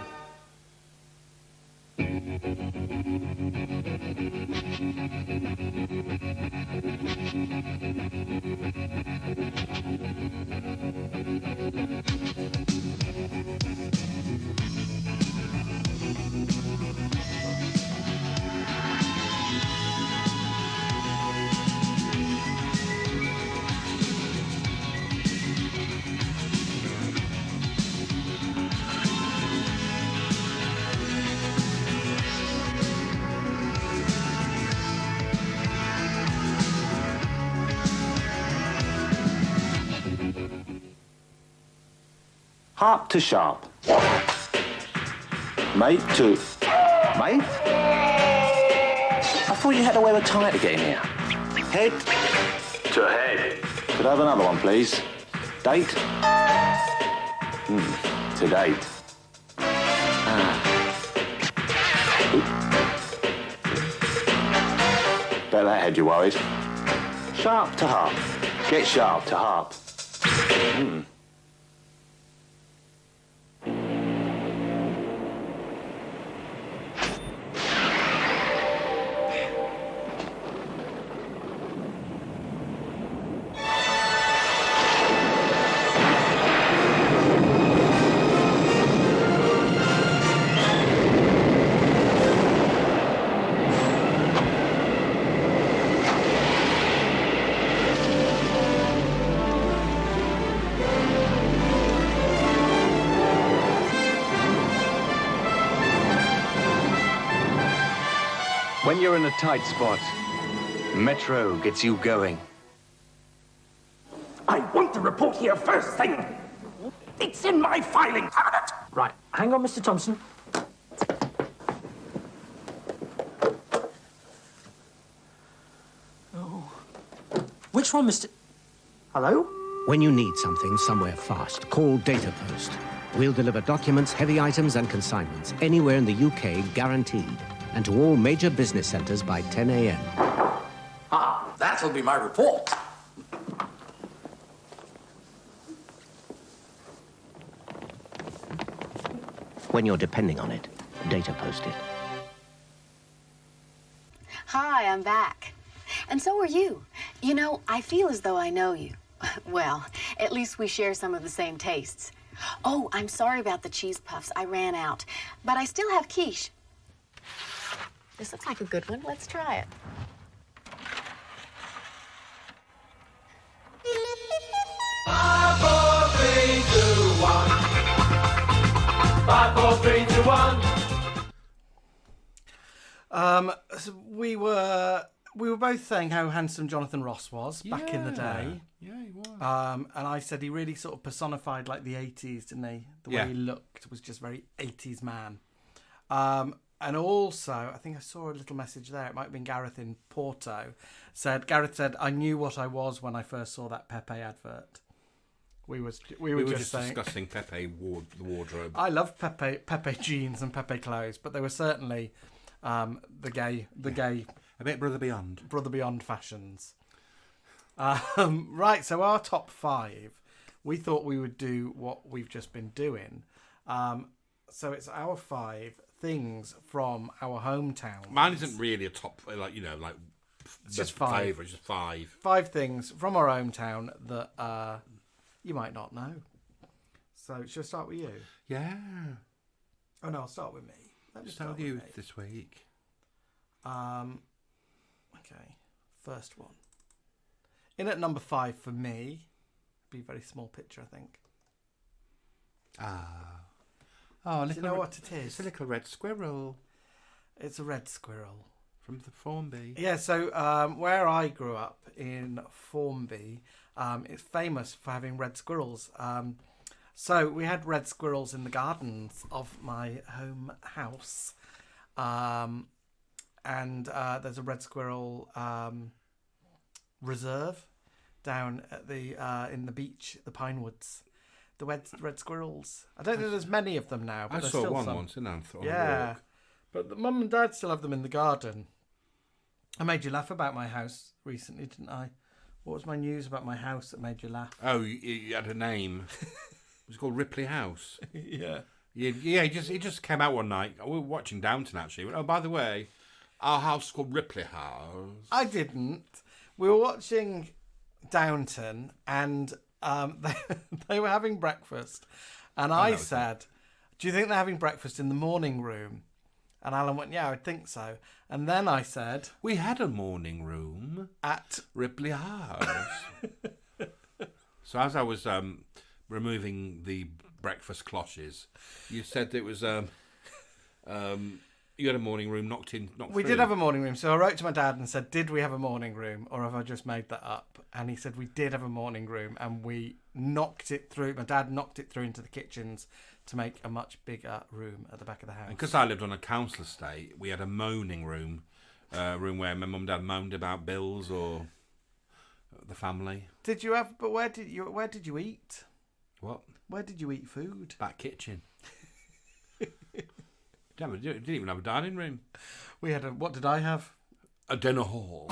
Harp to sharp. Mate to... Mate? I thought you had to wear a tie to get in here. Head to head. Could I have another one, please? Date? To date. Bet that had you worried. Sharp to harp. Get sharp to harp. When you're in a tight spot, Metro gets you going. I want to report here first thing. It's in my filing cabinet. Right, hang on, Mr. Thompson. Oh. Which one, Mr... Hello? When you need something somewhere fast, call Data Post. We'll deliver documents, heavy items and consignments anywhere in the UK, guaranteed. And to all major business centres by 10 a.m. Ah, that'll be my report. When you're depending on it, Data Post it. Hi, I'm back. And so are you. You know, I feel as though I know you. Well, at least we share some of the same tastes. Oh, I'm sorry about the cheese puffs. I ran out. But I still have quiche. This looks like a good one. Let's try it. Five, four, three, two, one. 5, 4, 3, 2, 1. So we were both saying how handsome Jonathan Ross was back in the day. Yeah, he was. And I said he really sort of personified like the 80s, didn't he? The way he looked was just very 80s man. And also, I think I saw a little message there. It might have been Gareth in Porto. Gareth said, I knew what I was when I first saw that Pepe advert. We were just discussing Pepe the wardrobe. I love Pepe jeans and Pepe clothes, but they were certainly the gay a bit Brother Beyond fashions. Right, so our top 5, we thought we would do what we've just been doing. So it's our 5 things from our hometown. Mine isn't really a top, it's just 5. Favourite, just 5. 5 things from our hometown that you might not know. So should I start with you? Yeah. Oh no, I'll start with me. Let me start with you this week. Okay, first one. In at number 5 for me, be a very small picture, I think. Oh, do you know what it is? It's a little red squirrel. It's a red squirrel. From the Formby. Yeah, so where I grew up in Formby, it's famous for having red squirrels. So we had red squirrels in the gardens of my home house. And there's a red squirrel reserve down at in the beach, the Pine Woods. The red squirrels. I don't know there's many of them now. But I there's saw still one some. once in Anthony. Yeah. But the mum and dad still have them in the garden. I made you laugh about my house recently, didn't I? What was my news about my house that made you laugh? Oh, you had a name. It was called Ripley House. Yeah. Yeah, it just came out one night. We were watching Downton, actually. Oh, by the way, our house is called Ripley House. I didn't. We were watching Downton and they were having breakfast. And I said, do you think they're having breakfast in the morning room? And Alan went, yeah, I think so. And then I said... We had a morning room at Ripley House. So as I was removing the breakfast cloches, you said it was... You had a morning room knocked We did have a morning room. So I wrote to my dad and said, did we have a morning room or have I just made that up? And he said, we did have a morning room and we knocked it through. My dad knocked it through into the kitchens to make a much bigger room at the back of the house. Because I lived on a council estate, we had a moaning room, room where my mum and dad moaned about bills or the family. Did you have? But where did you eat? What? Where did you eat food? Back kitchen. Didn't even have a dining room. We had a. What did I have? A dinner hall.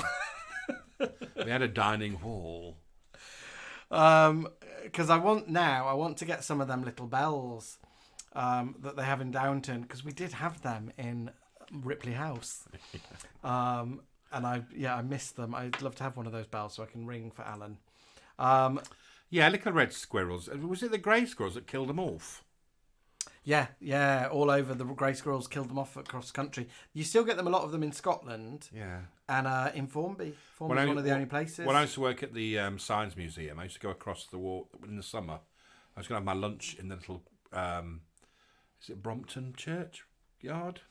We had a dining hall. Because I want to get some of them little bells that they have in Downton, because we did have them in Ripley House. And I missed them. I'd love to have one of those bells so I can ring for Alan. Yeah, little red squirrels. Was it the grey squirrels that killed them off? Yeah, all over. The grey squirrels killed them off across the country. You still get them, a lot of them in Scotland. Yeah. And in Formby. Formby's one of the only places. When I used to work at the Science Museum, I used to go across the wall in the summer. I was going to have my lunch in the little, is it Brompton Church Yard?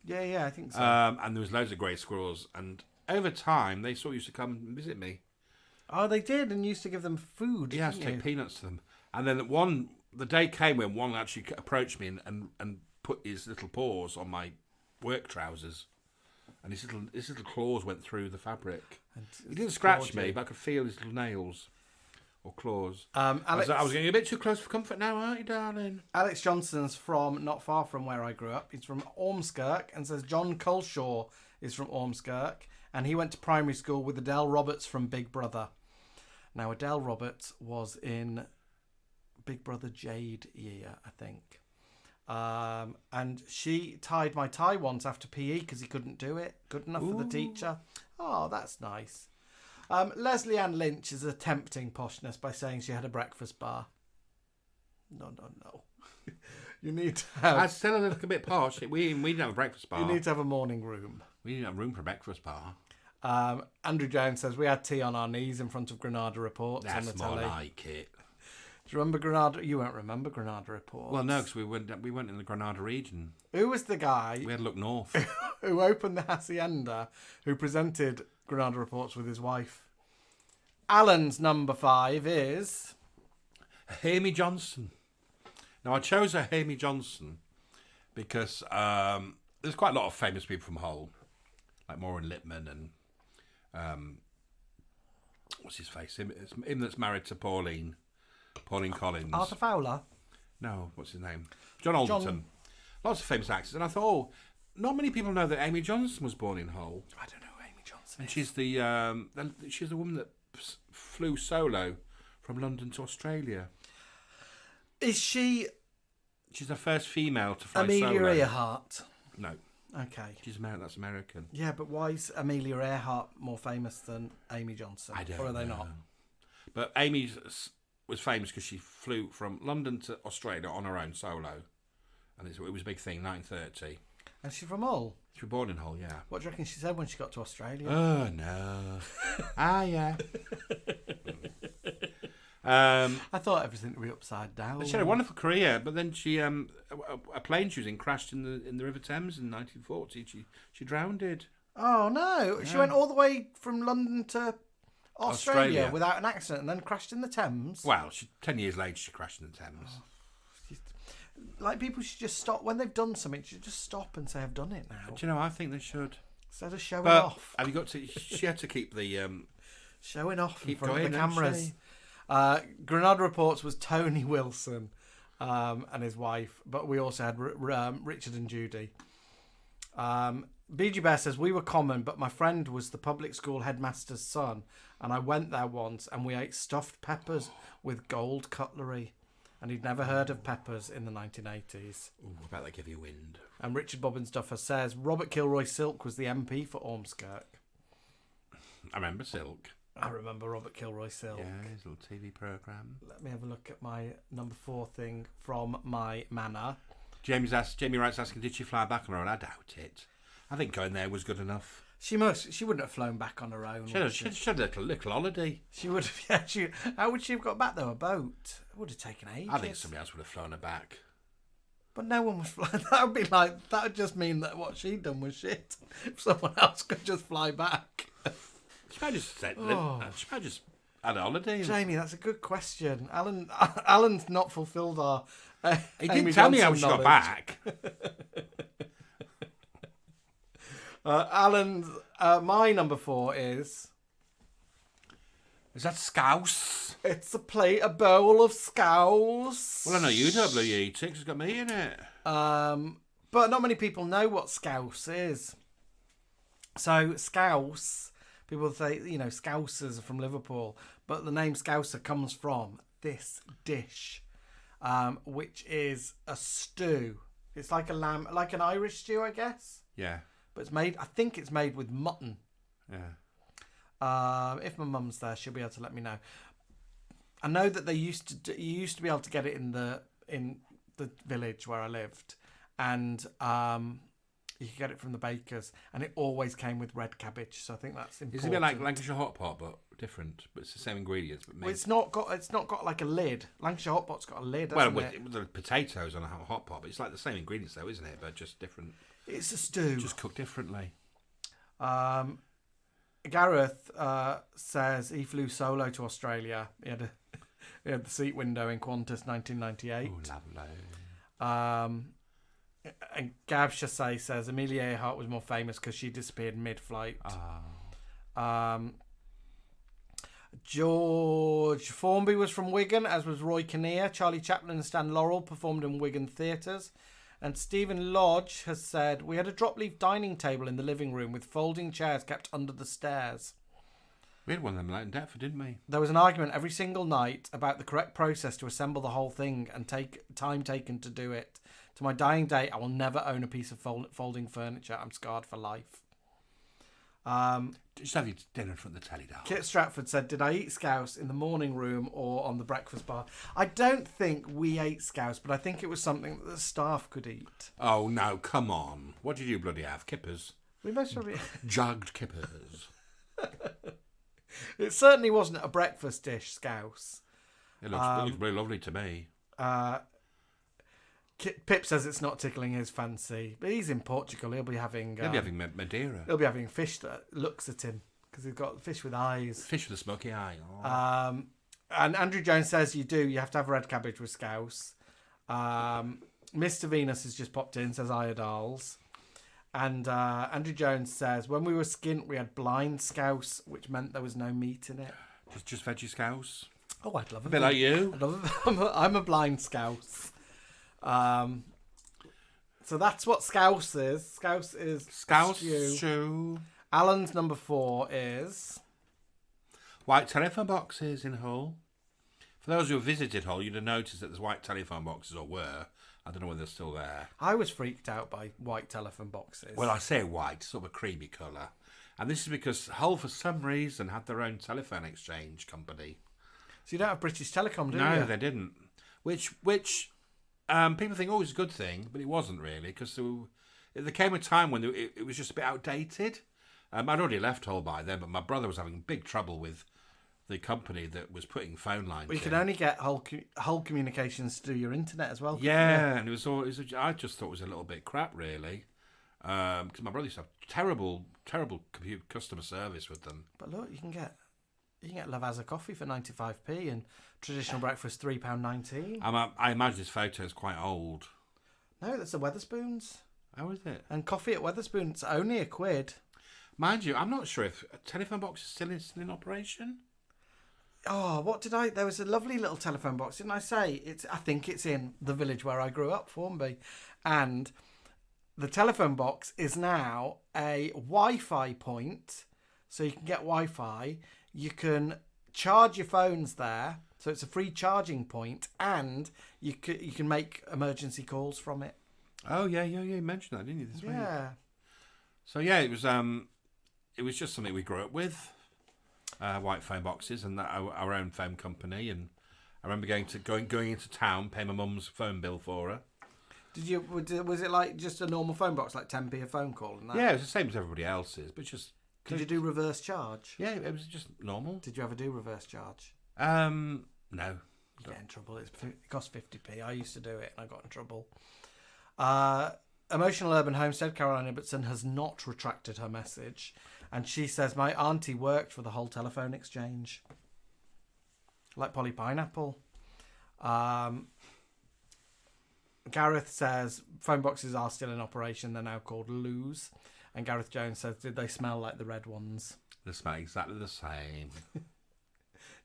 Yeah, I think so. And there was loads of grey squirrels. And over time, they sort of used to come and visit me. Oh, they did, and used to give them food. Yeah, I used to take peanuts to them. And then the day came when one actually approached me and put his little paws on my work trousers, and his little claws went through the fabric. He didn't scratch me, but I could feel his little nails or claws. Alex, I was getting a bit too close for comfort now, aren't you, darling? Alex Johnson's from not far from where I grew up. He's from Ormskirk, and says John Culshaw is from Ormskirk, and he went to primary school with Adele Roberts from Big Brother. Now, Adele Roberts was in Big Brother Jade year, I think. And she tied my tie once after PE because he couldn't do it. Good enough for the teacher. Oh, that's nice. Leslie Ann Lynch is attempting poshness by saying she had a breakfast bar. No. You need to have... That's still a little bit posh. We didn't have a breakfast bar. You need to have a morning room. We didn't have room for a breakfast bar. Andrew Jones says we had tea on our knees in front of Granada Reports on the telly. That's more like it. Do you remember Granada? You won't remember Granada Reports. Well, no, because we went in the Granada region. Who was the guy? We had to look north. Who opened the hacienda? Who presented Granada Reports with his wife? Alan's number 5 is Amy Johnson. Now I chose a Amy Johnson because there's quite a lot of famous people from Hull, like Maureen Lipman and what's his face? Him that's married to Pauline Collins. Arthur Fowler? No, what's his name? John Alderton. Lots of famous actors. And I thought, not many people know that Amy Johnson was born in Hull. I don't know who Amy Johnson and is. she's the woman that flew solo from London to Australia. Is she... She's the first female to fly Amelia solo. Earhart? No. Okay. That's American. Yeah, but why is Amelia Earhart more famous than Amy Johnson? I don't know. Or are they know. not? But Amy was famous because she flew from London to Australia on her own solo. And it was a big thing, 1930. And she's from Hull? She was born in Hull, yeah. What do you reckon she said when she got to Australia? Oh, no. Yeah. I thought everything would be upside down. She had a wonderful career, but then she a plane she was in crashed in the River Thames in 1940. She drowned. Oh no! Yeah. She went all the way from London to Australia without an accident, and then crashed in the Thames. Well, 10 years later, she crashed in the Thames. Like, people should just stop when they've done something. Should just stop and say, "I've done it now." Do you know? I think they should. Instead of showing off. Have you got to? She had to keep the showing off in keep front going, of the cameras. Granada Reports was Tony Wilson and his wife, but we also had Richard and Judy. BG Bear says, we were common, but my friend was the public school headmaster's son, and I went there once and we ate stuffed peppers with gold cutlery, and he'd never heard of peppers in the 1980s. Ooh, I bet they give you wind. And Richard Bobbins Duffer says Robert Kilroy Silk was the MP for Ormskirk. I remember Silk. I remember Robert Kilroy Silk. Yeah, his little TV programme. Let me have a look at my number 4 thing from my manor. Jamie Wright's asking, did she fly back on her own? I doubt it. I think going there was good enough. She wouldn't have flown back on her own. She had a little holiday. She would have, how would she have got back though? A boat? It would have taken ages. I think somebody else would have flown her back. But no one was flying. That would be like, that would just mean that what she'd done was shit. If someone else could just fly back. She might just said, she might just had a holiday. Jamie, that's a good question. Alan's not fulfilled our. He didn't tell me how she got back. Alan's. My number 4 is. Is that scouse? It's a bowl of scouse. Well, I know you don't bloody eat it 'cause it's got me in it. But not many people know what scouse is. So scouse, people say, scousers are from Liverpool, but the name scouser comes from this dish, which is a stew. It's like a lamb, like an Irish stew, I guess. Yeah. But I think it's made with mutton. Yeah. If my mum's there, she'll be able to let me know. I know that you used to be able to get it in the village where I lived, and you could get it from the bakers, and it always came with red cabbage. So I think that's important. It's a bit like Lancashire hot pot, but different. But it's the same ingredients. But well, it's not got like a lid. Lancashire hot pot's got a lid. Well, with the potatoes on a hot pot, but it's like the same ingredients, though, isn't it? But just different. It's a stew, just cooked differently. Gareth says he flew solo to Australia. He had the seat window in Qantas 1998. Oh, lovely. And Gab Chassé says Amelia Earhart was more famous because she disappeared mid-flight. George Formby was from Wigan, as was Roy Kinnear. Charlie Chaplin and Stan Laurel performed in Wigan theatres. And Stephen Lodge has said, we had a drop-leaf dining table in the living room with folding chairs kept under the stairs. We had one of them like in Deptford, didn't we? There was an argument every single night about the correct process to assemble the whole thing and time taken to do it. To my dying day, I will never own a piece of folding furniture. I'm scarred for life. Just have your dinner in front of the telly, darling. Kit Stratford said, did I eat scouse in the morning room or on the breakfast bar? I don't think we ate scouse, but I think it was something that the staff could eat. Oh, no, come on. What did you bloody have? Kippers? We most probably... Jugged kippers. It certainly wasn't a breakfast dish, scouse. It looks really lovely to me. Pip says it's not tickling his fancy, but he's in Portugal. He'll be having Madeira. He'll be having fish that looks at him because he's got fish with eyes. Fish with a smoky eye. Oh. And Andrew Jones says you have to have red cabbage with scouse. Mr. Venus has just popped in, says Iodals. And Andrew Jones says, when we were skint, we had blind scouse, which meant there was no meat in it. Just veggie scouse? Oh, I'd love it. A bit like you. I'm a blind scouse. So that's what scouse is. Scouse is scouse stew. Alan's number 4 is white telephone boxes in Hull. For those who have visited Hull, you'd have noticed that there's white telephone boxes, or were. I don't know whether they're still there. I was freaked out by white telephone boxes. Well, I say white, sort of a creamy colour. And this is because Hull, for some reason, had their own telephone exchange company. So you don't have British Telecom, do you? No, they didn't. Which people think, it's a good thing, but it wasn't really, because there came a time when it was just a bit outdated. I'd already left Hull by then, but my brother was having big trouble with the company that was putting phone lines. Well, you could only get Hull Communications to do your internet as well. Yeah, and I just thought it was a little bit crap, really, because my brother used to have terrible customer service with them. But look, you can get Lavazza coffee for 95p and traditional breakfast £3.19. I imagine this photo is quite old. No, that's the Wetherspoons. How is it? And coffee at Wetherspoons, only £1. Mind you, I'm not sure if a telephone box is still in operation. Oh, there was a lovely little telephone box, didn't I say? I think it's in the village where I grew up, Formby. And the telephone box is now a Wi-Fi point, so you can get Wi-Fi. You can charge your phones there, so it's a free charging point, and you can make emergency calls from it. Oh yeah, you mentioned that, didn't you? This week? So yeah, it was just something we grew up with, white phone boxes, and our own phone company. And I remember going into town, paying my mum's phone bill for her. Was it like just a normal phone box, like 10p a phone call? And that? Yeah, it was the same as everybody else's, but just. Did you do reverse charge? Yeah, it was just normal. Did you ever do reverse charge? No. You get in trouble. It cost 50p. I used to do it and I got in trouble. Emotional Urban Homestead, Caroline Ibbotson, has not retracted her message. And she says, my auntie worked for the whole telephone exchange. Like Polly Pineapple. Gareth says, phone boxes are still in operation. They're now called loos. And Gareth Jones says, did they smell like the red ones? They smell exactly the same. Do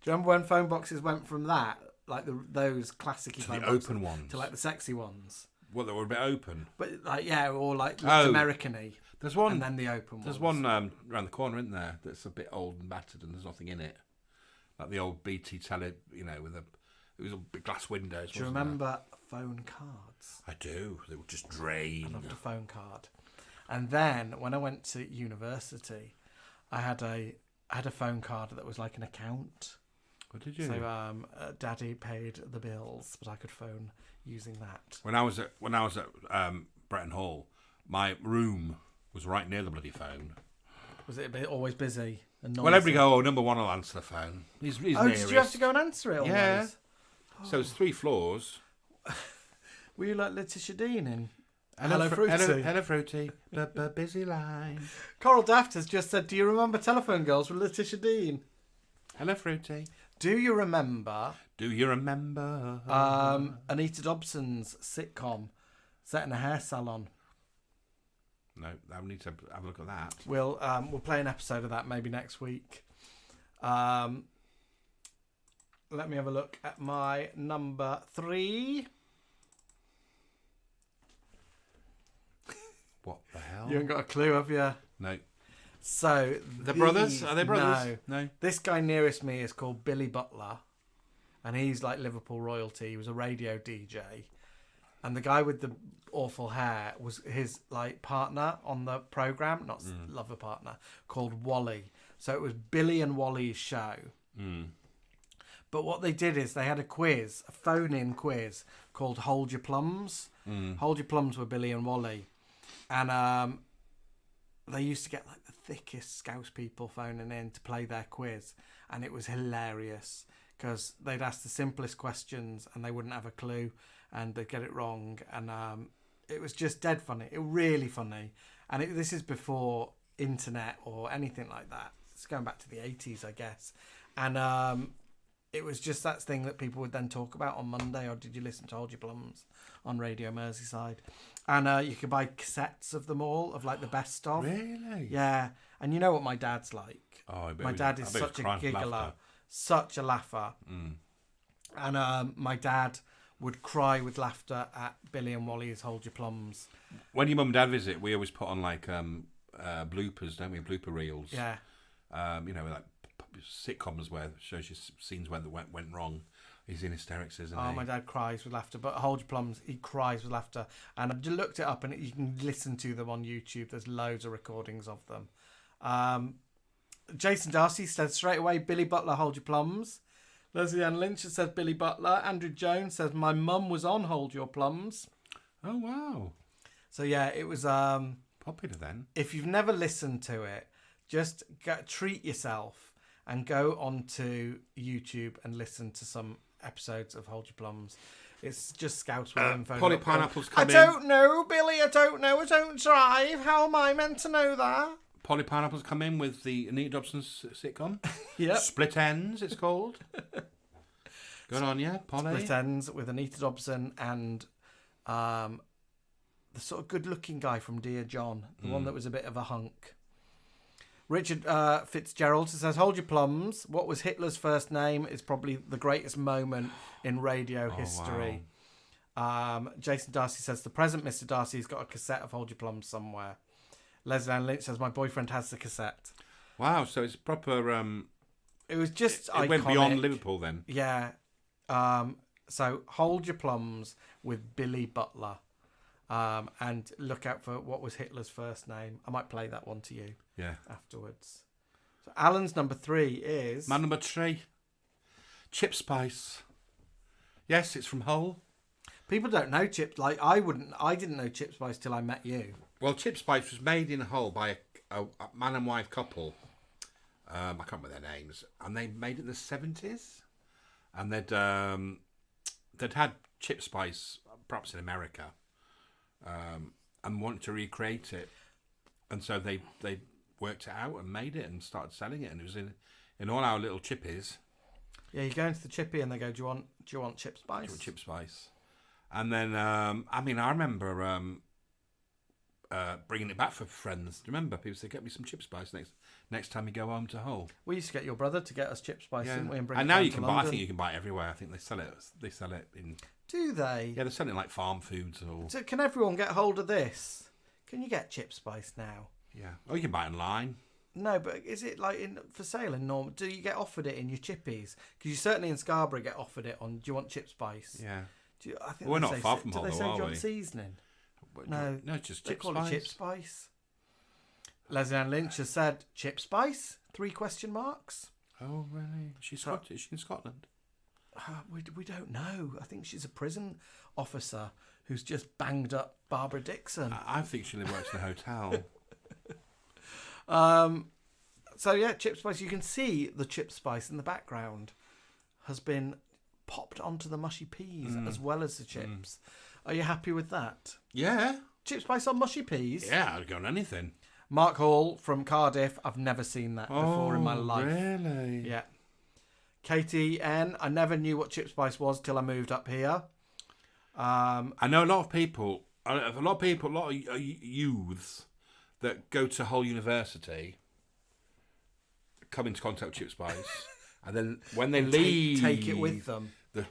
you remember when phone boxes went from that, like those classic phone the boxes, open ones, to like the sexy ones? Well, they were a bit open. But like, yeah, or like American-y. There's one, and then the open There's ones. one around the corner, isn't there? That's a bit old and battered, and there's nothing in it. Like the old BT tele, with it was a big glass windows. Do you remember phone cards? I do. They would just drain. I loved a phone card. And then when I went to university, I had a phone card that was like an account. What did you? So Daddy paid the bills, but I could phone using that. When I was at Bretton Hall, my room was right near the bloody phone. Was it always busy? And well, everybody go, number one will answer the phone. He's nearest. Did you have to go and answer it always? Yeah. So it's 3 floors. Were you like Letitia Dean in Hello, Fruity? Hello, Fruity. Busy line. Coral Daft has just said, do you remember Telephone Girls with Letitia Dean? Hello, Fruity. Do you remember... Anita Dobson's sitcom set in a hair salon? No, I need to have a look at that. We'll play an episode of that maybe next week. Let me have a look at my number 3. What the hell? You haven't got a clue, have you? No. So the brothers? Are they brothers? No. This guy nearest me is called Billy Butler, and he's like Liverpool royalty. He was a radio DJ, and the guy with the awful hair was his like partner on the program, not lover partner, called Wally. So it was Billy and Wally's show. But what they did is they had a quiz, a phone-in quiz called Hold Your Plums. Hold Your Plums with Billy and Wally, and they used to get like the thickest Scouse people phoning in to play their quiz, and it was hilarious because they'd ask the simplest questions and they wouldn't have a clue and they'd get it wrong, and it was just dead funny. It was really funny, and this is before internet or anything like that. It's going back to the 80s, I guess, and it was just that thing that people would then talk about on Monday. Or did you listen to Hold Your Plums on Radio Merseyside? And you could buy cassettes of them all, of like the best of. Really? Yeah. And you know what my dad's like? Oh, my dad is such a giggler, such a laugher. And my dad would cry with laughter at Billy and Wally's Hold Your Plums. When your mum and dad visit, we always put on like bloopers, don't we? Blooper reels. Yeah. Like sitcoms where it shows you scenes where that went wrong. He's in hysterics, isn't he? Oh, my dad cries with laughter. But Hold Your Plums, he cries with laughter. And I've just looked it up, and you can listen to them on YouTube. There's loads of recordings of them. Jason Darcy said straight away, Billy Butler, Hold Your Plums. Leslie Ann Lynch says Billy Butler. Andrew Jones says, my mum was on Hold Your Plums. Oh, wow. So, yeah, it was... popular then. If you've never listened to it, just treat yourself and go onto YouTube and listen to some episodes of Hold Your Plums. It's just Scouts with info. Polly Pineapple's come in. I don't know, Billy. I don't know. I don't drive. How am I meant to know that? Polly Pineapple's come in with the Anita Dobson's sitcom. Yep. Split Ends, it's called. Good on you, Polly. Split Ends with Anita Dobson and the sort of good-looking guy from Dear John, the one that was a bit of a hunk. Richard Fitzgerald says, Hold Your Plums. What was Hitler's first name is probably the greatest moment in radio history. Wow. Jason Darcy says, the present Mr. Darcy's got a cassette of Hold Your Plums somewhere. Leslie Ann Lynch says, my boyfriend has the cassette. Wow, so it's proper... it was just iconic. It went beyond Liverpool then. Yeah. So Hold Your Plums with Billy Butler. And look out for what was Hitler's first name. I might play that one to you. Yeah. Afterwards. So Alan's number 3 is... My number 3. Chip Spice. Yes, it's from Hull. People don't know Chip. Like I didn't know Chip Spice till I met you. Well, Chip Spice was made in Hull by a man and wife couple. I can't remember their names, and they made it in the 70s. And they'd had Chip Spice perhaps in America. and wanted to recreate it. And so they worked it out and made it and started selling it. And it was in all our little chippies. Yeah, you go into the chippy and they go, do you want chip spice? Do you want chip spice? And then, I remember bringing it back for friends. Do you remember? People said, get me some chip spice next time you go home to Hull. We used to get your brother to get us chip spice, didn't we? And now you can buy. I think you can buy it everywhere. I think they sell it in. Do they? Yeah, they're selling it like farm foods or. So can everyone get hold of this? Can you get chip spice now? Yeah. Oh, you can buy it online. No, but is it like for sale in normal? Do you get offered it in your chippies? Because you certainly in Scarborough get offered it on. Do you want chip spice? Yeah. I think we're not far from Hull, do they say are do you want we? seasoning? No, just they chip call spice. it chip spice. Leslie Ann Lynch has said chip spice? 3 question marks. Oh really? She's Scottish. Is she in Scotland? We don't know. I think she's a prison officer who's just banged up Barbara Dixon. I think she works in a hotel. So yeah, chip spice. You can see the chip spice in the background has been popped onto the mushy peas as well as the chips. Are you happy with that? Yeah. Chip spice on mushy peas? Yeah, I'd go on anything. Mark Hall from Cardiff. I've never seen that before in my life. Really? Yeah. Katie N. I never knew what chip spice was till I moved up here. I know a lot of people, a lot of youths that go to Hull University come into contact with chip spice, and then when they leave, take it with them. The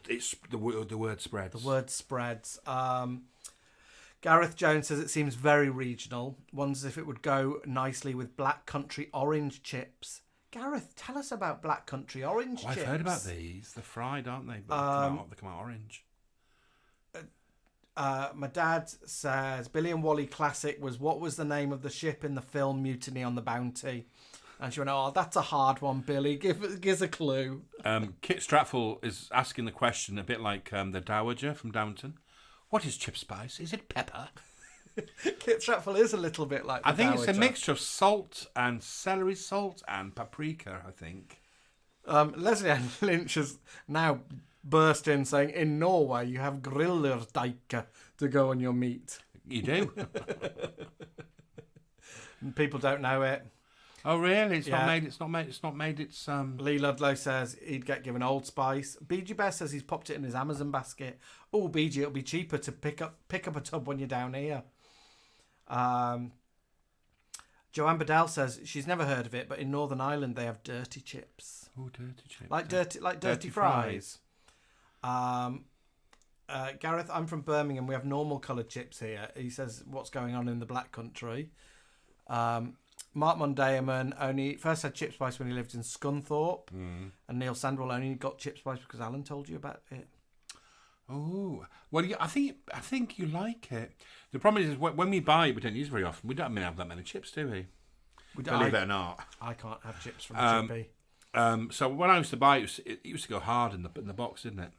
word spreads. The word spreads. Gareth Jones says it seems very regional. Wonders if it would go nicely with Black Country orange chips. Gareth, tell us about Black Country orange chips. I've heard about these. They're fried, aren't they? But they come out orange. My dad says Billy and Wally Classic was what was the name of the ship in the film Mutiny on the Bounty? And she went, oh, that's a hard one, Billy. Give us a clue. Kit Stratful is asking the question a bit like the Dowager from Downton. What is chip spice? Is it pepper? Kit Stratful is a little bit like the I think Dowager. it's a mixture of salt and celery salt and paprika, I think. Leslie Ann Lynch has now burst in saying, in Norway you have grillerdike to go on your meat. You do. And people don't know it. Oh really? It's not made. It's Lee Ludlow says he'd get given Old Spice. BG Best says he's popped it in his Amazon basket. Oh, BG, it'll be cheaper to pick up a tub when you're down here. Joanne Bedell says she's never heard of it, but in Northern Ireland they have dirty chips. Oh, dirty chips. Like dirty fries. Gareth, I'm from Birmingham. We have normal coloured chips here. He says what's going on in the Black Country. Mark Mondayaman only first had chip spice when he lived in Scunthorpe, and Neil Sandwell only got chip spice because Alan told you about it. Oh well, yeah, I think you like it. The problem is when we buy it, we don't use it very often. We don't have that many chips, do we? Believe it or not, I can't have chips from a chippy. So when I used to buy it, it used to go hard in the box, didn't it?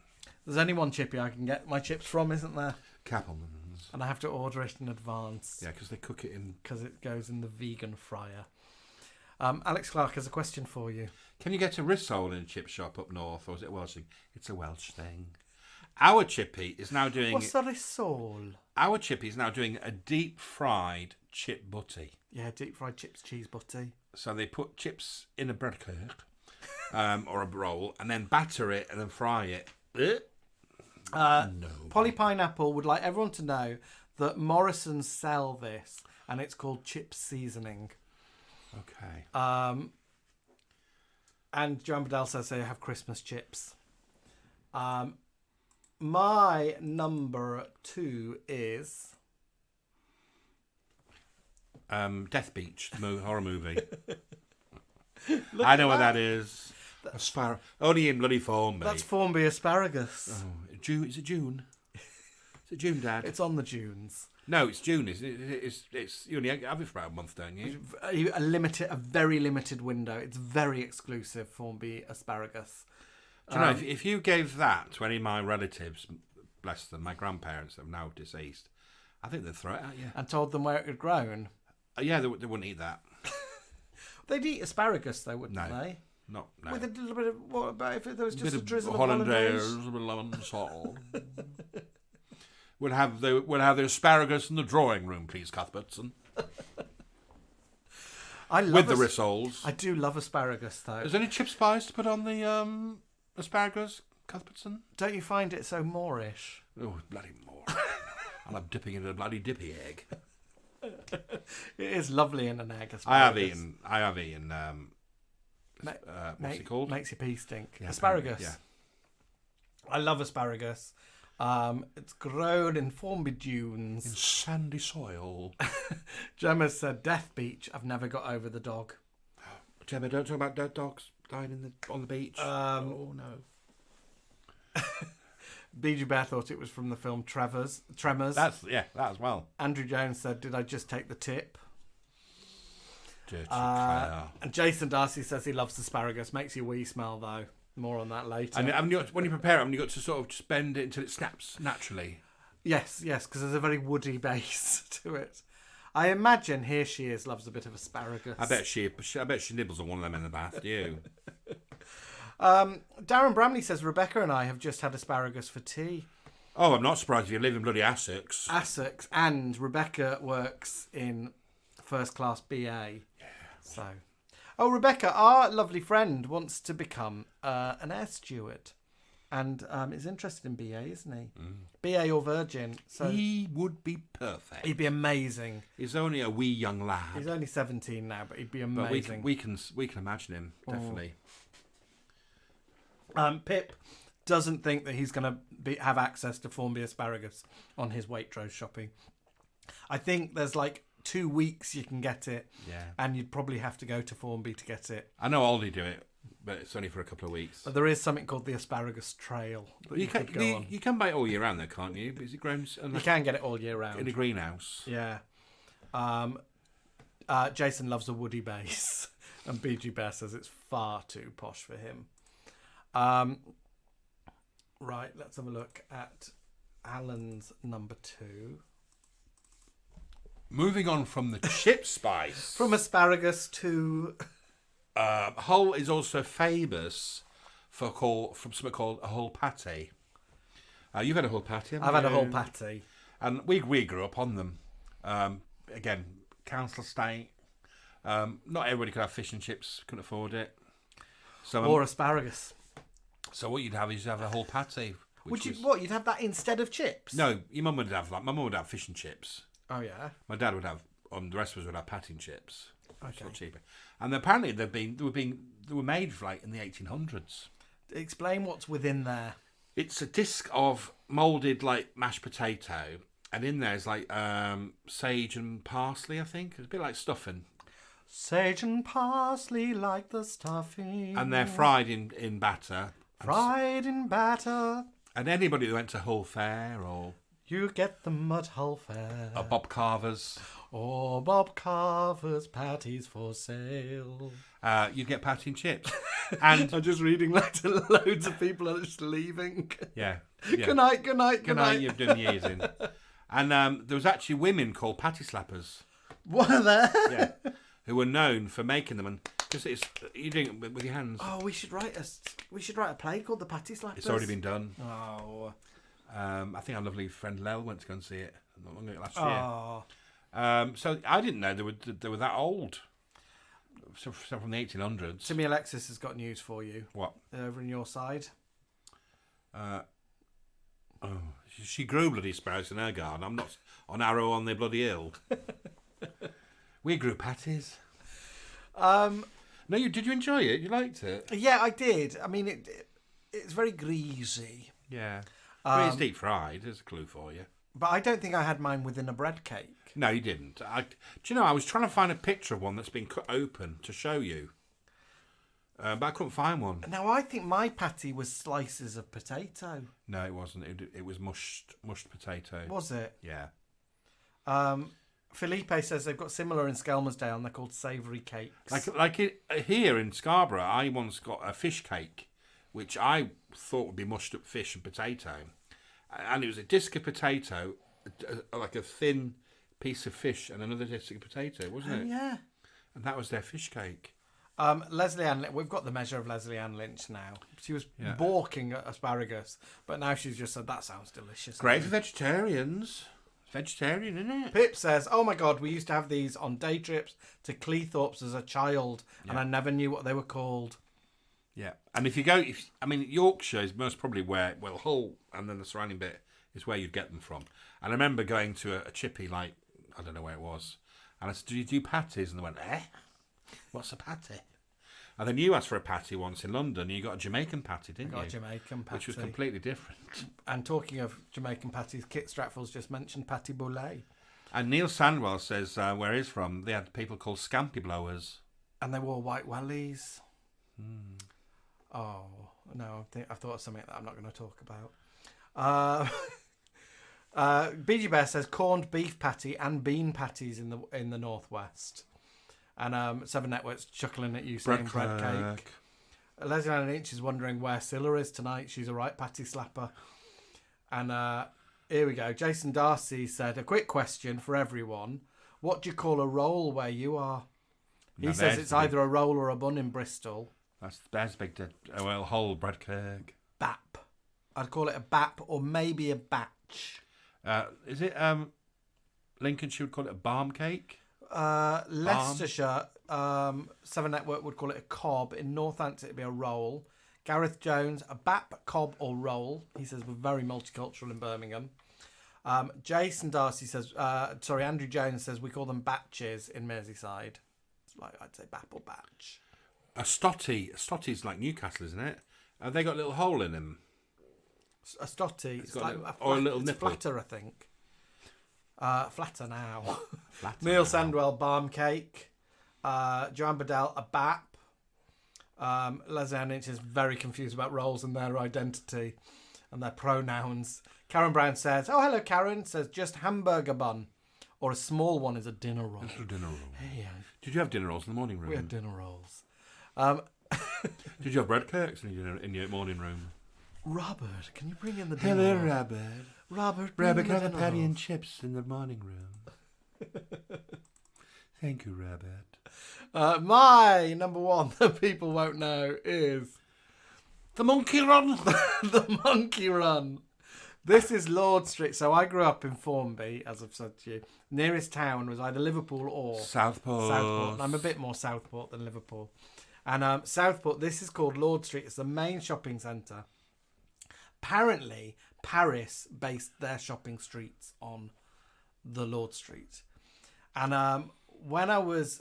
There's only one chippy I can get my chips from, isn't there? Capelman's. And I have to order it in advance. Yeah, because they cook it in. Because it goes in the vegan fryer. Alex Clark has a question for you. Can you get a rissole in a chip shop up north, or is it a Welsh thing? It's a Welsh thing. Our chippy is now doing. What's a rissole? Our chippy is now doing a deep fried chip butty. Yeah, deep fried chips, cheese butty. So they put chips in a bread cake, or a roll, and then batter it and then fry it. No. Polly Pineapple would like everyone to know that Morrison's sell this, and it's called chip seasoning. Okay. And Joan Bedell says they have Christmas chips. My number 2 is Death Beach, the horror movie. I know what that is. Only in bloody Formby. That's Formby asparagus. Oh, is it June? Is it June, Dad? It's on the dunes. No, it's June. It's you only have it for about a month, don't you? A very limited window. It's very exclusive Formby asparagus. Do you know, if you gave that to any of my relatives, bless them, my grandparents that are now deceased, I think they'd throw it at you. And told them where it had grown? Yeah, they wouldn't eat that. They'd eat asparagus, though, wouldn't they? No. With a little bit of, what about if there was just a drizzle of hollandaise, hollandaise? a bit of lemon salt. We'll have the asparagus in the drawing room, please, Cuthbertson. I love with the rissoles. I do love asparagus, though. Is there any chip spice to put on the asparagus, Cuthbertson? Don't you find it so Moorish? Oh, bloody more! I love dipping it in a bloody dippy egg. It is lovely in an egg. Asparagus. I have eaten. What's it called? Makes your pee stink. Yeah, asparagus. Yeah. I love asparagus. It's grown in Formby dunes. In sandy soil. Gemma said, Death Beach, I've never got over the dog. Gemma, don't talk about dead dogs dying on the beach. Oh, no. BG Bear thought it was from the film Tremors. That as well. Andrew Jones said, did I just take the tip? Dirty Claire. And Jason Darcy says he loves asparagus. Makes you wee smell, though. More on that later. And when you prepare it, you've got to sort of just bend it until it snaps naturally. Yes, because there's a very woody base to it. I imagine Here She Is loves a bit of asparagus. I bet she nibbles on one of them in the bath. Do you? Darren Bramley says Rebecca and I have just had asparagus for tea. Oh, I'm not surprised if you live in bloody Essex. Essex, and Rebecca works in first class BA. Yeah. So. Oh, Rebecca, our lovely friend, wants to become an air steward, and is interested in BA, isn't he? BA or Virgin. So he would be perfect. He'd be amazing. He's only a wee young lad. He's only 17 now, but he'd be amazing. But we can imagine him definitely. Pip doesn't think that he's going to have access to Formby asparagus on his Waitrose shopping. I think there's like 2 weeks you can get it, and you'd probably have to go to Formby to get it. I know Aldi do it, but it's only for a couple of weeks. But there is something called the asparagus trail that you could go on. You can buy it all year round, though, can't you? Is it grown? You can get it all year round in a greenhouse. Yeah. Jason loves a woody base, and BG Bear says it's far too posh for him. Right, let's have a look at Alan's number 2. Moving on from the chip spice. From asparagus to... Hull is also famous from something called a Hull patty. You've had a Hull patty, haven't I've you? had a Hull patty. And we grew up on them. Again, council estate. Not everybody could have fish and chips, couldn't afford it. So, or asparagus. So what you'd have is a Hull patty. You'd have that instead of chips? No, your mum would have, my mum would have fish and chips. Oh, yeah? My dad would have, the rest of us would have patty and chips. Okay. It's a lot cheaper. And apparently they were made in the 1800s. Explain what's within there. It's a disc of moulded mashed potato, and in there is sage and parsley, I think. It's a bit like stuffing. Sage and parsley like the stuffing. And they're fried in batter. Fried in batter. And anybody who went to Hull Fair or... You get them at Hull Fair. Or Bob Carver's. Or Bob Carver's patties for sale. You get patty and chips. And I'm just reading loads of people are just leaving. Yeah. Good night, good night, good night. You've done years in. And there was actually women called patty slappers. Were there? Yeah. Who were known for making them, and because you're doing it with your hands. Oh, we should write a play called The Patty Slappers. It's already been done. Oh. I think our lovely friend Lel went to go and see it not long ago last year. So I didn't know they were that old. So from the 1800s. Timmy Alexis has got news for you. What? Over on your side. She grew bloody asparagus in her garden. I'm not on Arrow on the bloody hill. We grew patties. No, did you enjoy it? You liked it? Yeah, I did. I mean, it's very greasy. Yeah. It's deep fried. There's a clue for you. But I don't think I had mine within a bread cake. No, you didn't. Do you know, I was trying to find a picture of one that's been cut open to show you. But I couldn't find one. Now, I think my patty was slices of potato. No, it wasn't. It was mushed potato. Was it? Yeah. Felipe says they've got similar in Skelmersdale and they're called savoury cakes. Here in Scarborough, I once got a fish cake, which I thought would be mushed up fish and potato. And it was a disc of potato, like a thin piece of fish and another disc of potato, wasn't it? Yeah. And that was their fish cake. Leslie Ann, we've got the measure of Leslie Ann Lynch now. She was balking at asparagus, but now she's just said, that sounds delicious. Great for vegetarians. Vegetarian, isn't it? Pip says, oh my God, we used to have these on day trips to Cleethorpes as a child, and I never knew what they were called. Yeah, and if you go, Yorkshire is most probably where, Hull and then the surrounding bit is where you'd get them from. And I remember going to a chippy, like, I don't know where it was, and I said, do you do patties? And they went, what's a patty? And then you asked for a patty once in London, and you got a Jamaican patty, didn't you? I got a Jamaican patty. Which was completely different. And talking of Jamaican patties, Kit Stratford's just mentioned patty boulay. And Neil Sandwell says where he's from, they had people called scampy blowers. And they wore white wellies. Oh, no, I've thought of something that I'm not going to talk about. BG Bear says corned beef patty and bean patties in the northwest. And Seven Network's chuckling at you saying bread cake. Leslie Ann Lynch is wondering where Cilla is tonight. She's a right patty slapper. And here we go. Jason Darcy said, a quick question for everyone. What do you call a roll where you are? He says it's either a roll or a bun in Bristol. That's big. Whole bread cake. Bap. I'd call it a bap or maybe a batch. Is it Lincolnshire would call it a barm cake? Leicestershire, Seven Network would call it a cob. In Northampton, it'd be a roll. Gareth Jones, a bap, cob, or roll. He says we're very multicultural in Birmingham. Jason Darcy says, Andrew Jones says we call them batches in Merseyside. It's like I'd say bap or batch. A stotty's like Newcastle, isn't it? Have they got a little hole in them? A stotty, it's like a little nipple. Flatter, I think. Flatter now. Neil Sandwell, barm cake. Joanne Bedell, a bap. Leslie Ann Lynch is very confused about roles and their identity and their pronouns. Karen Brown says, oh, hello, Karen. Says, just hamburger bun. Or a small one is a dinner roll. A dinner roll. Hey, did you have dinner rolls in the morning room? We had dinner rolls. Did you have bread cakes in your morning room? Robert, can you bring in the dinner Hello, rolls? Robert. Robert, can I have a patty and chips in the morning room? Thank you, Robert. My number one that people won't know is the Monkey Run. The Monkey Run. This is Lord Street. So I grew up in Formby, as I've said to you. Nearest town was either Liverpool or Southport. And I'm a bit more Southport than Liverpool. And Southport, this is called Lord Street. It's the main shopping centre. Apparently, Paris based their shopping streets on the Lord Street. And when I went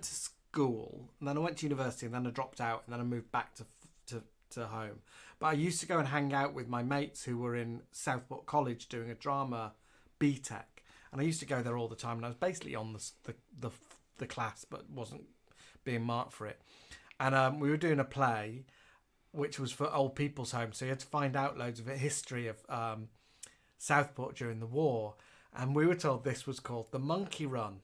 to school, and then I went to university, and then I dropped out, and then I moved back to home. But I used to go and hang out with my mates who were in Southport College doing a drama BTEC, and I used to go there all the time. And I was basically on the class, but wasn't being marked for it. And we were doing a play, which was for old people's homes, so you had to find out loads of the history of Southport during the war. And we were told this was called the Monkey Run.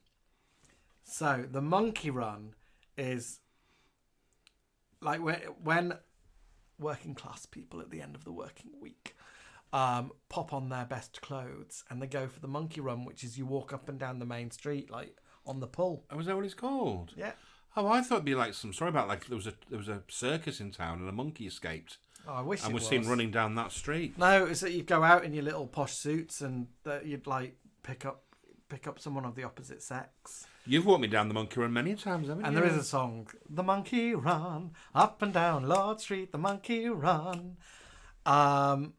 So the Monkey Run is like when working class people at the end of the working week pop on their best clothes and they go for the Monkey Run, which is you walk up and down the main street like on the pull. Oh, is that what it's called? Yeah. Oh, I thought it'd be like some story about like there was a circus in town and a monkey escaped. Oh, I wish and it was seen running down that street. No, it's that you go out in your little posh suits and that you'd like pick up someone of the opposite sex. You've walked me down the Monkey Run many times, haven't you? And there is a song, The Monkey Run, up and down Lord Street, the Monkey Run. And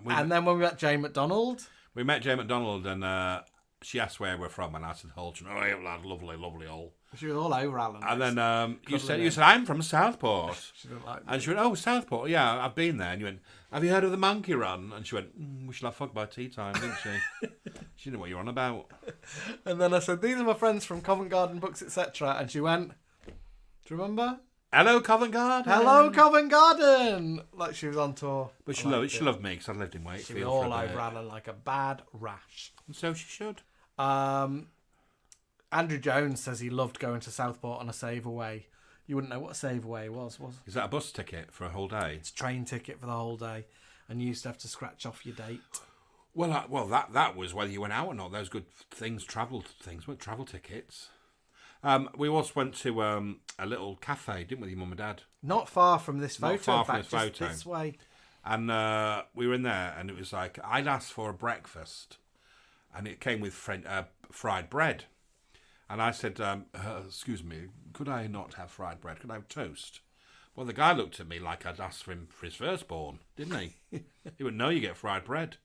then when we met Jane McDonald. We met Jane McDonald and she asked where we're from and I said Holton. Oh, yeah, lad, lovely, lovely all. She was all over Alan. And then you said, I'm from Southport. She didn't like me. And she went, oh, Southport, yeah, I've been there. And you went, have you heard of the Monkey Run? And she went, we should have fuck by tea time, didn't she? She didn't know what you're on about. And then I said, these are my friends from Covent Garden Books, etc. And she went, do you remember? Hello, Covent Garden. Hello, Covent Garden. Like she was on tour. But she loved me because I lived in Wakefield. She was all over Alan like a bad rash. And so she should. Andrew Jones says he loved going to Southport on a save away. You wouldn't know what a save away was. Is that a bus ticket for a whole day? It's a train ticket for the whole day, and you used to have to scratch off your date. Well, that was whether you went out or not. Those good things, travel things, weren't travel tickets. We also went to a little cafe, didn't we, with your mum and dad? Not far from this photo. Not far in from fact, this just photo. this way. And we were in there, and it was like, I'd asked for a breakfast, and it came with fried bread. And I said, excuse me, could I not have fried bread? Could I have toast? Well, the guy looked at me like I'd asked for him for his firstborn, didn't he? He wouldn't know you get fried bread.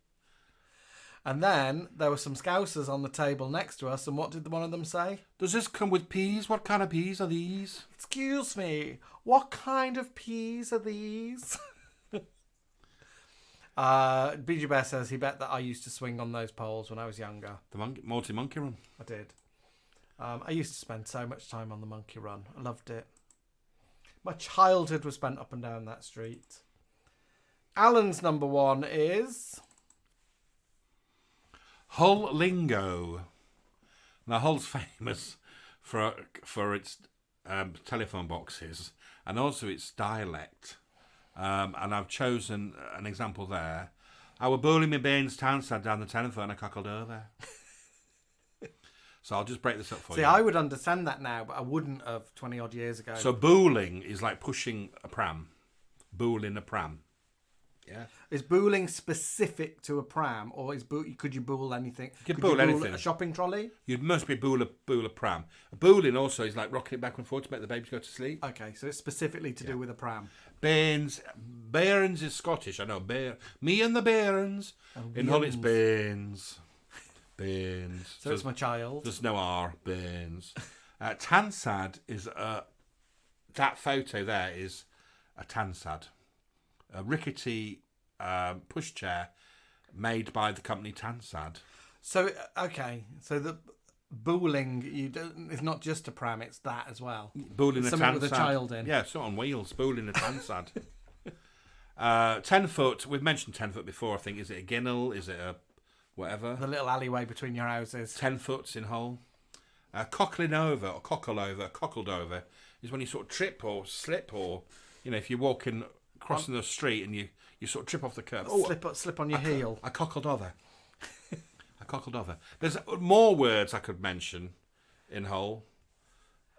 And then there were some Scousers on the table next to us, and what did one of them say? Does this come with peas? What kind of peas are these? Excuse me, what kind of peas are these? BG Bear says he bet that I used to swing on those poles when I was younger. The monkey run. I did. I used to spend so much time on the monkey run. I loved it. My childhood was spent up and down that street. Alan's number 1 is... Hull lingo. Now, Hull's famous for its telephone boxes and also its dialect. And I've chosen an example there. I were bowling my banes Townsend down the telephone and I cockled over. So I'll just break this up for you. See, I would understand that now, but I wouldn't have 20 odd years ago. So booling is like pushing a pram. Booling a pram. Yeah. Is booling specific to a pram, or could you bool anything? Could bool anything. A shopping trolley? You must be bool a pram. Booling also is like rocking it back and forth to make the babies go to sleep. Okay, so it's specifically to do with a pram. Bairns is Scottish. I know. Me and the Bairns. In Hull it's Bairns. Bairns. So it's my child. There's no R. Bairns. Tansad is that photo there is a Tansad. A rickety pushchair made by the company Tansad. So, okay. So the booling is not just a pram, it's that as well. Booling a Something Tansad. with a child in. Yeah, it's on wheels. Booling a Tansad. 10 foot. We've mentioned 10 foot before, I think. Is it a ginnel? Is it a whatever? The little alleyway between your houses. 10 foots in Hull. Cockling over or cockled over is when you sort of trip or slip or, if you're walking crossing the street and you sort of trip off the curb. Slip on your heel. I cockled over. There's more words I could mention in Hull.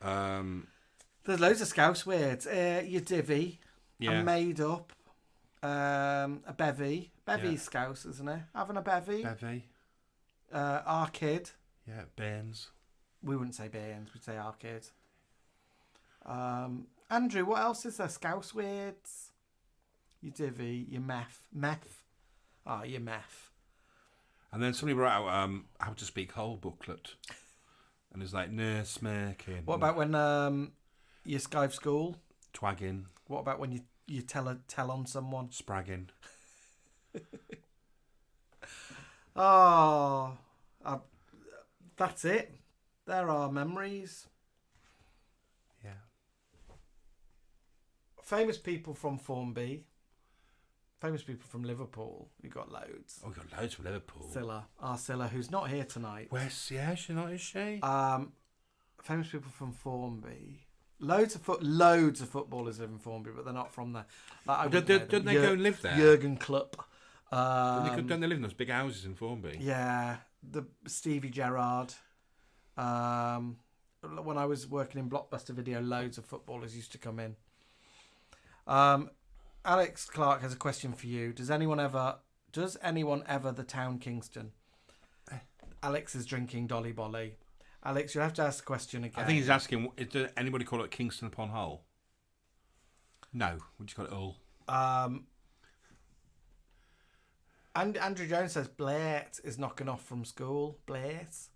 There's loads of Scouse words. Your divvy. Yeah. A made up. A bevy. Bevy's Scouse, isn't it? Having a bevy. Bevy. Our kid. Yeah, Bairns. We wouldn't say Bairns, we'd say our kid. Andrew, what else is there? Scouse words. Your divvy, your meth. Oh, your meth. And then somebody wrote out how to speak Hull booklet. And it's like, smirking. What about when you skive school? Twagging. What about when you tell on someone? Spragging. That's it. There are memories. Yeah. Famous people from Formby. Famous people from Liverpool. We got loads. Oh, we got loads from Liverpool. Cilla, who's not here tonight. Yeah, she's not, is she? Famous people from Formby. Loads of footballers live in Formby, but they're not from there. Like, don't they go and live there? Jurgen Klopp. Don't they live in those big houses in Formby? Yeah, the Stevie Gerrard. When I was working in Blockbuster Video, loads of footballers used to come in. Alex Clark has a question for you. Does anyone ever the town Kingston? Alex is drinking Dolly Bolly. Alex, you have to ask the question again. I think he's asking, does anybody call it Kingston upon Hull? No, we just call it Hull. And Andrew Jones says Blait is knocking off from school. Blait.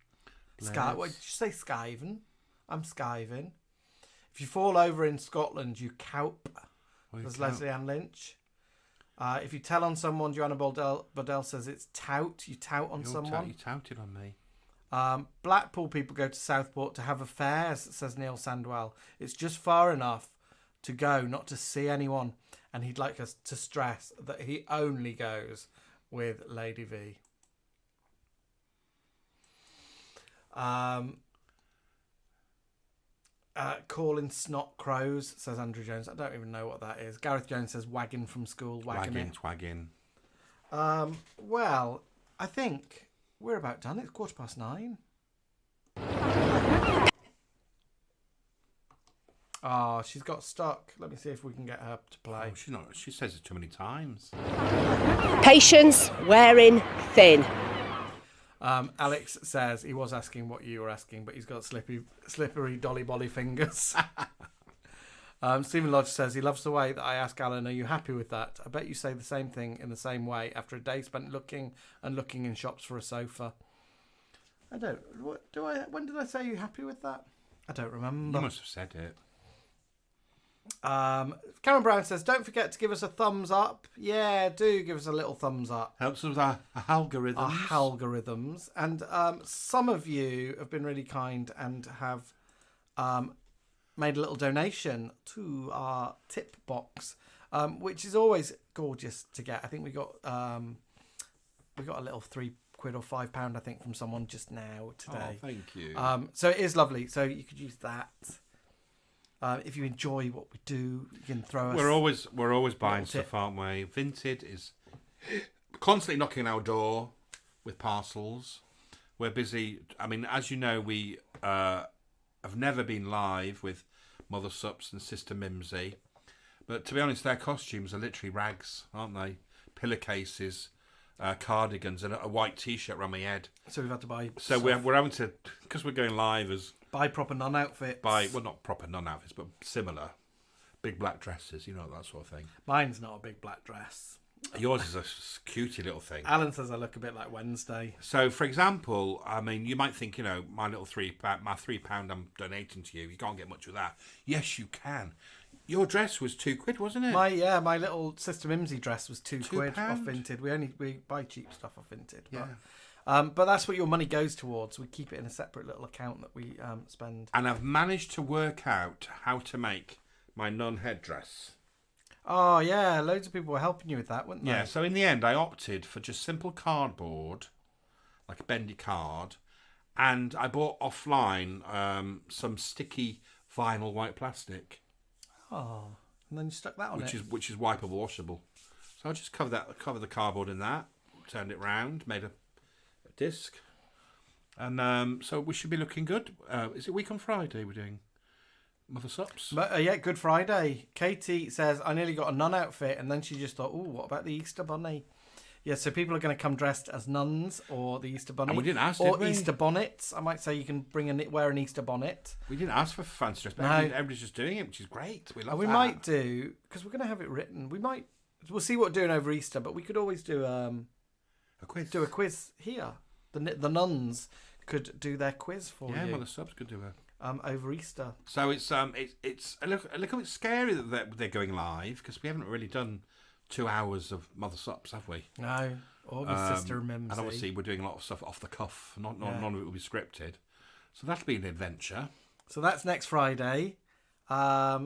What did you say? Skiven? I'm skiving. If you fall over in Scotland, you cowp. There's Leslie Ann Lynch. If you tell on someone, Joanna Bodell says it's tout. You tout on someone. You touted on me. Blackpool people go to Southport to have affairs, says Neil Sandwell. It's just far enough to go, not to see anyone. And he'd like us to stress that he only goes with Lady V. Calling snot crows, says Andrew Jones. I don't even know what that is. Gareth Jones says wagging from school. Twagging. Well, I think we're about done. It's 9:15. Oh, she's got stuck. Let me see if we can get her to play. Oh, she's not. She says it too many times. Patience wearing thin. Alex says he was asking what you were asking, but he's got slippery dolly bolly fingers. Stephen Lodge says he loves the way that I ask Alan, are you happy with that? I bet you say the same thing in the same way after a day spent looking in shops for a sofa. I don't. When did I say you happy with that? I don't remember. You must have said it. Cameron Brown says, don't forget to give us a thumbs up. Yeah, do give us a little thumbs up. Helps us with our algorithms. Our algorithms. And some of you have been really kind and have made a little donation to our tip box, which is always gorgeous to get. I think we got a little £3 or £5, I think, from someone just now today. Oh, thank you. So it is lovely. So you could use that. If you enjoy what we do, you can throw us. We're always buying stuff, aren't we? Vinted is constantly knocking on our door with parcels. We're busy. I mean, as you know, we have never been live with Mother Sups and Sister Mimsy, but to be honest, their costumes are literally rags, aren't they? Pillowcases, cardigans, and a white T-shirt around my head. So we've had to buy. So we're having to, because we're going live as. Buy proper nun outfits. Well, not proper nun outfits, but similar. Big black dresses, that sort of thing. Mine's not a big black dress. Yours is a cutie little thing. Alan says I look a bit like Wednesday. So, for example, I mean, you might think, my little £3 I'm donating to you. You can't get much with that. Yes, you can. Your dress was £2, wasn't it? My little Sister Mimsy dress was £2 off Vinted. We buy cheap stuff off Vinted. Yeah. But that's what your money goes towards. We keep it in a separate little account that we spend. And I've managed to work out how to make my nun headdress. Oh, yeah. Loads of people were helping you with that, weren't they? Yeah, so in the end, I opted for just simple cardboard, like a bendy card, and I bought offline some sticky vinyl white plastic. Oh, and then you stuck that on which is wipeable, washable. So I just cover the cardboard in that, turned it round, made a disc, and so we should be looking good. Is it week on Friday we're doing Mother Sups? Yeah, Good Friday. Katie says I nearly got a nun outfit, and then she just thought, oh, what about the Easter bunny? Yeah, so people are going to come dressed as nuns or the Easter bunny, and we didn't ask, or did we? Easter bonnets. I might say you can wear an Easter bonnet. We didn't ask for fancy dress, but everybody's just doing it, which is great. We love that. We might do, because we're going to have it written. We'll see what we're doing over Easter, but we could always do a quiz. Do a quiz here. The nuns could do their quiz for you. Yeah, Mother Subs could do it. Over Easter. So it's a little bit scary that they're going live, because we haven't really done 2 hours of Mother Sups, have we? No, or with Sister Mimsy. And obviously we're doing a lot of stuff off the cuff. None of it will be scripted. So that'll be an adventure. So that's next Friday. What are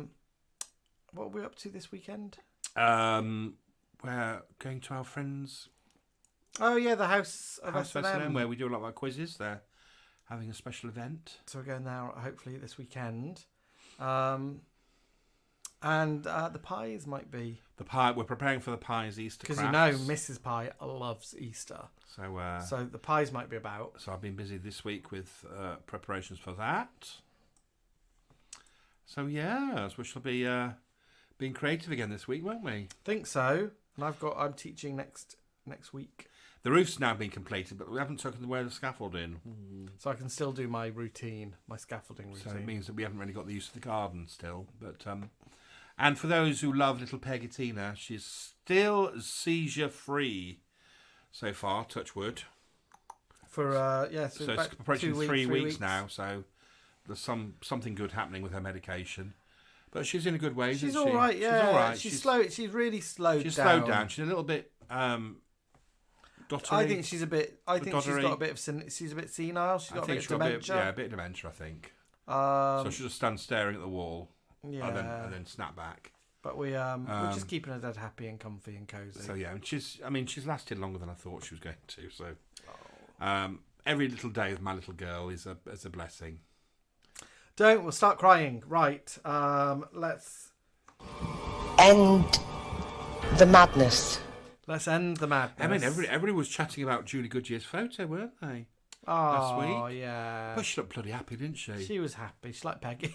we up to this weekend? We're going to our friends. Oh yeah, the House of S&M, where we do a lot of our quizzes. They're having a special event. So we're going there hopefully this weekend. And the pies might be. The pie. We're preparing for the pies Easter crafts. Because Mrs. Pie loves Easter. So the pies might be about. So I've been busy this week with preparations for that. So yeah, so we shall be being creative again this week, won't we? Think so. And I'm teaching next week. The roof's now been completed, but we haven't taken the scaffolding. So I can still do my scaffolding routine. So it means that we haven't really got the use of the garden still. But and for those who love little Pegatina, she's still seizure-free so far, touch wood. So it's approaching 3 weeks now, so there's something good happening with her medication. But she's in a good way, isn't she? She's all right, yeah. She's all right. She's slow. She's really slowed down. She's slowed down. She's a little bit dottery. I think she's a bit. I think she's got a bit of. She's a bit senile. She's got a bit of dementia. A bit of dementia, I think. So she'll just stand staring at the wall. Yeah. And then snap back. But we're just keeping her dead happy and comfy and cozy. So yeah, and she's lasted longer than I thought she was going to. So, every little day with my little girl is a blessing. We'll start crying. Right. Let's end the madness. Let's end the madness. I mean, everybody was chatting about Julie Goodyear's photo, weren't they? Oh, last week. Yeah. But she looked bloody happy, didn't she? She was happy. She's like Peggy.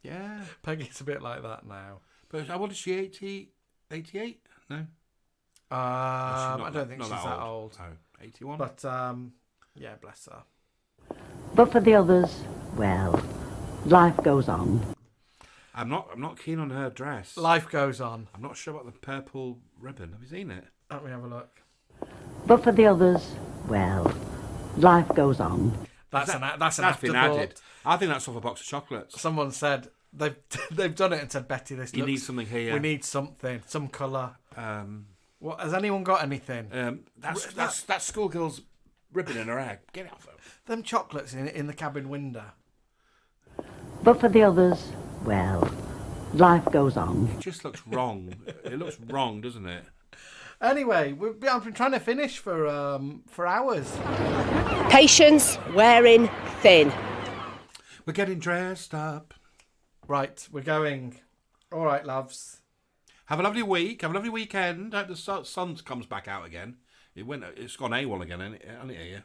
Yeah. Peggy's a bit like that now. But what is she, 88? No? I don't think she's that old. No, 81. But, yeah, bless her. But for the others, well, life goes on. I'm not keen on her dress. Life goes on. I'm not sure about the purple ribbon. Have you seen it? Let me have a look. But for the others, well, life goes on. That's an That's been afterthought. added. I think that's off a box of chocolates. Someone said they've done it and said, Betty, You need something here. We need something, some colour. What has anyone got anything? That schoolgirl's ribbon in her egg. Get it off her. Them chocolates in the cabin window. But for the others, well, life goes on. It just looks wrong. It looks wrong, doesn't it? Anyway, I've been trying to finish for hours. Patience wearing thin. We're getting dressed up. Right, we're going. All right, loves. Have a lovely week. Have a lovely weekend. Hope the sun comes back out again. It's gone AWOL again, hasn't it here?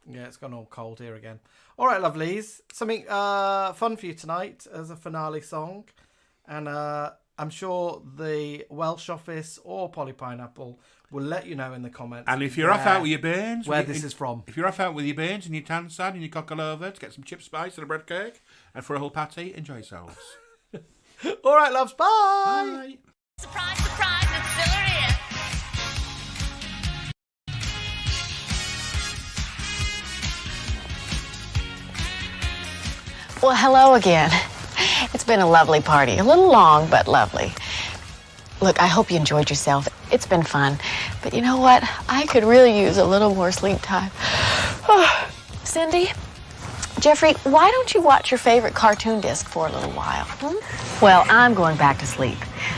Yeah, it's gone all cold here again. All right, lovelies. Something fun for you tonight as a finale song. And I'm sure the Welsh office or Polly Pineapple will let you know in the comments. And if you're off out with your bairns... Where this is from. If you're off out with your bairns and your tansad and your cockle over to get some chip spice and a bread cake and for a whole patty, enjoy yourselves. All right, loves. Bye. Bye. Surprise, surprise, it's Sherrie. Well, hello again. It's been a lovely party. A little long, but lovely. Look, I hope you enjoyed yourself. It's been fun. But you know what? I could really use a little more sleep time. Cindy, Jeffrey, why don't you watch your favorite cartoon disc for a little while? Well, I'm going back to sleep.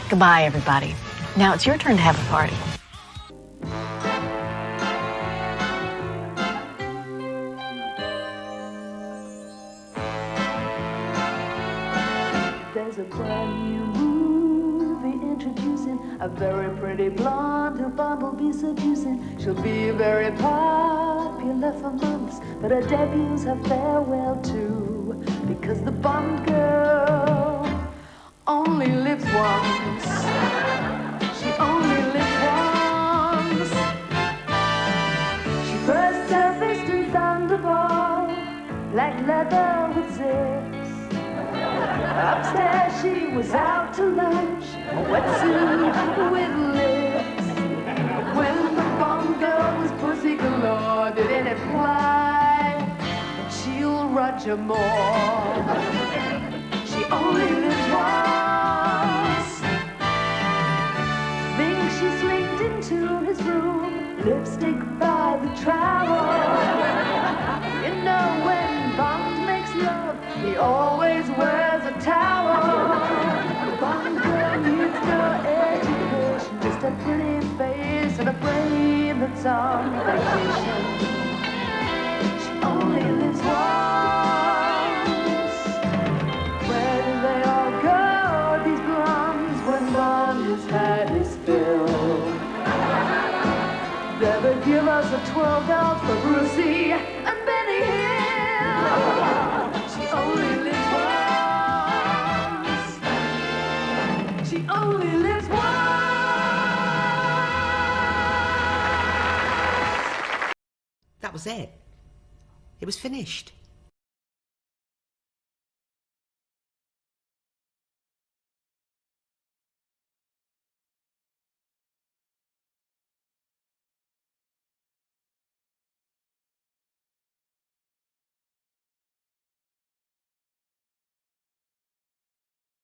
Goodbye, everybody. Now it's your turn to have a party. There's a brand new movie introducing a very pretty blonde who Bond will be seducing. She'll be very popular for months, but her debut's her farewell too, because the Bond girl only lives once. She only lives once. She first surfaced in Thunderball, like leather with zips. Upstairs she was out to lunch, a wetsuit with lips. When the Bond girl was pussy galore, did it imply that she'll Roger Moore? She only lives once. Think she slinked into his room, lipstick by the trowel. You know when Bond makes love, he always wears a towel. The Bond girl needs no education, just a pretty face and a brain that's on vacation. She only lives once. Where do they all go, these blondes, when Bond has had his fill? They'll give us a $12 for Brucey and Benny Hill. She only lives once. She only lives once. That was it. It was finished.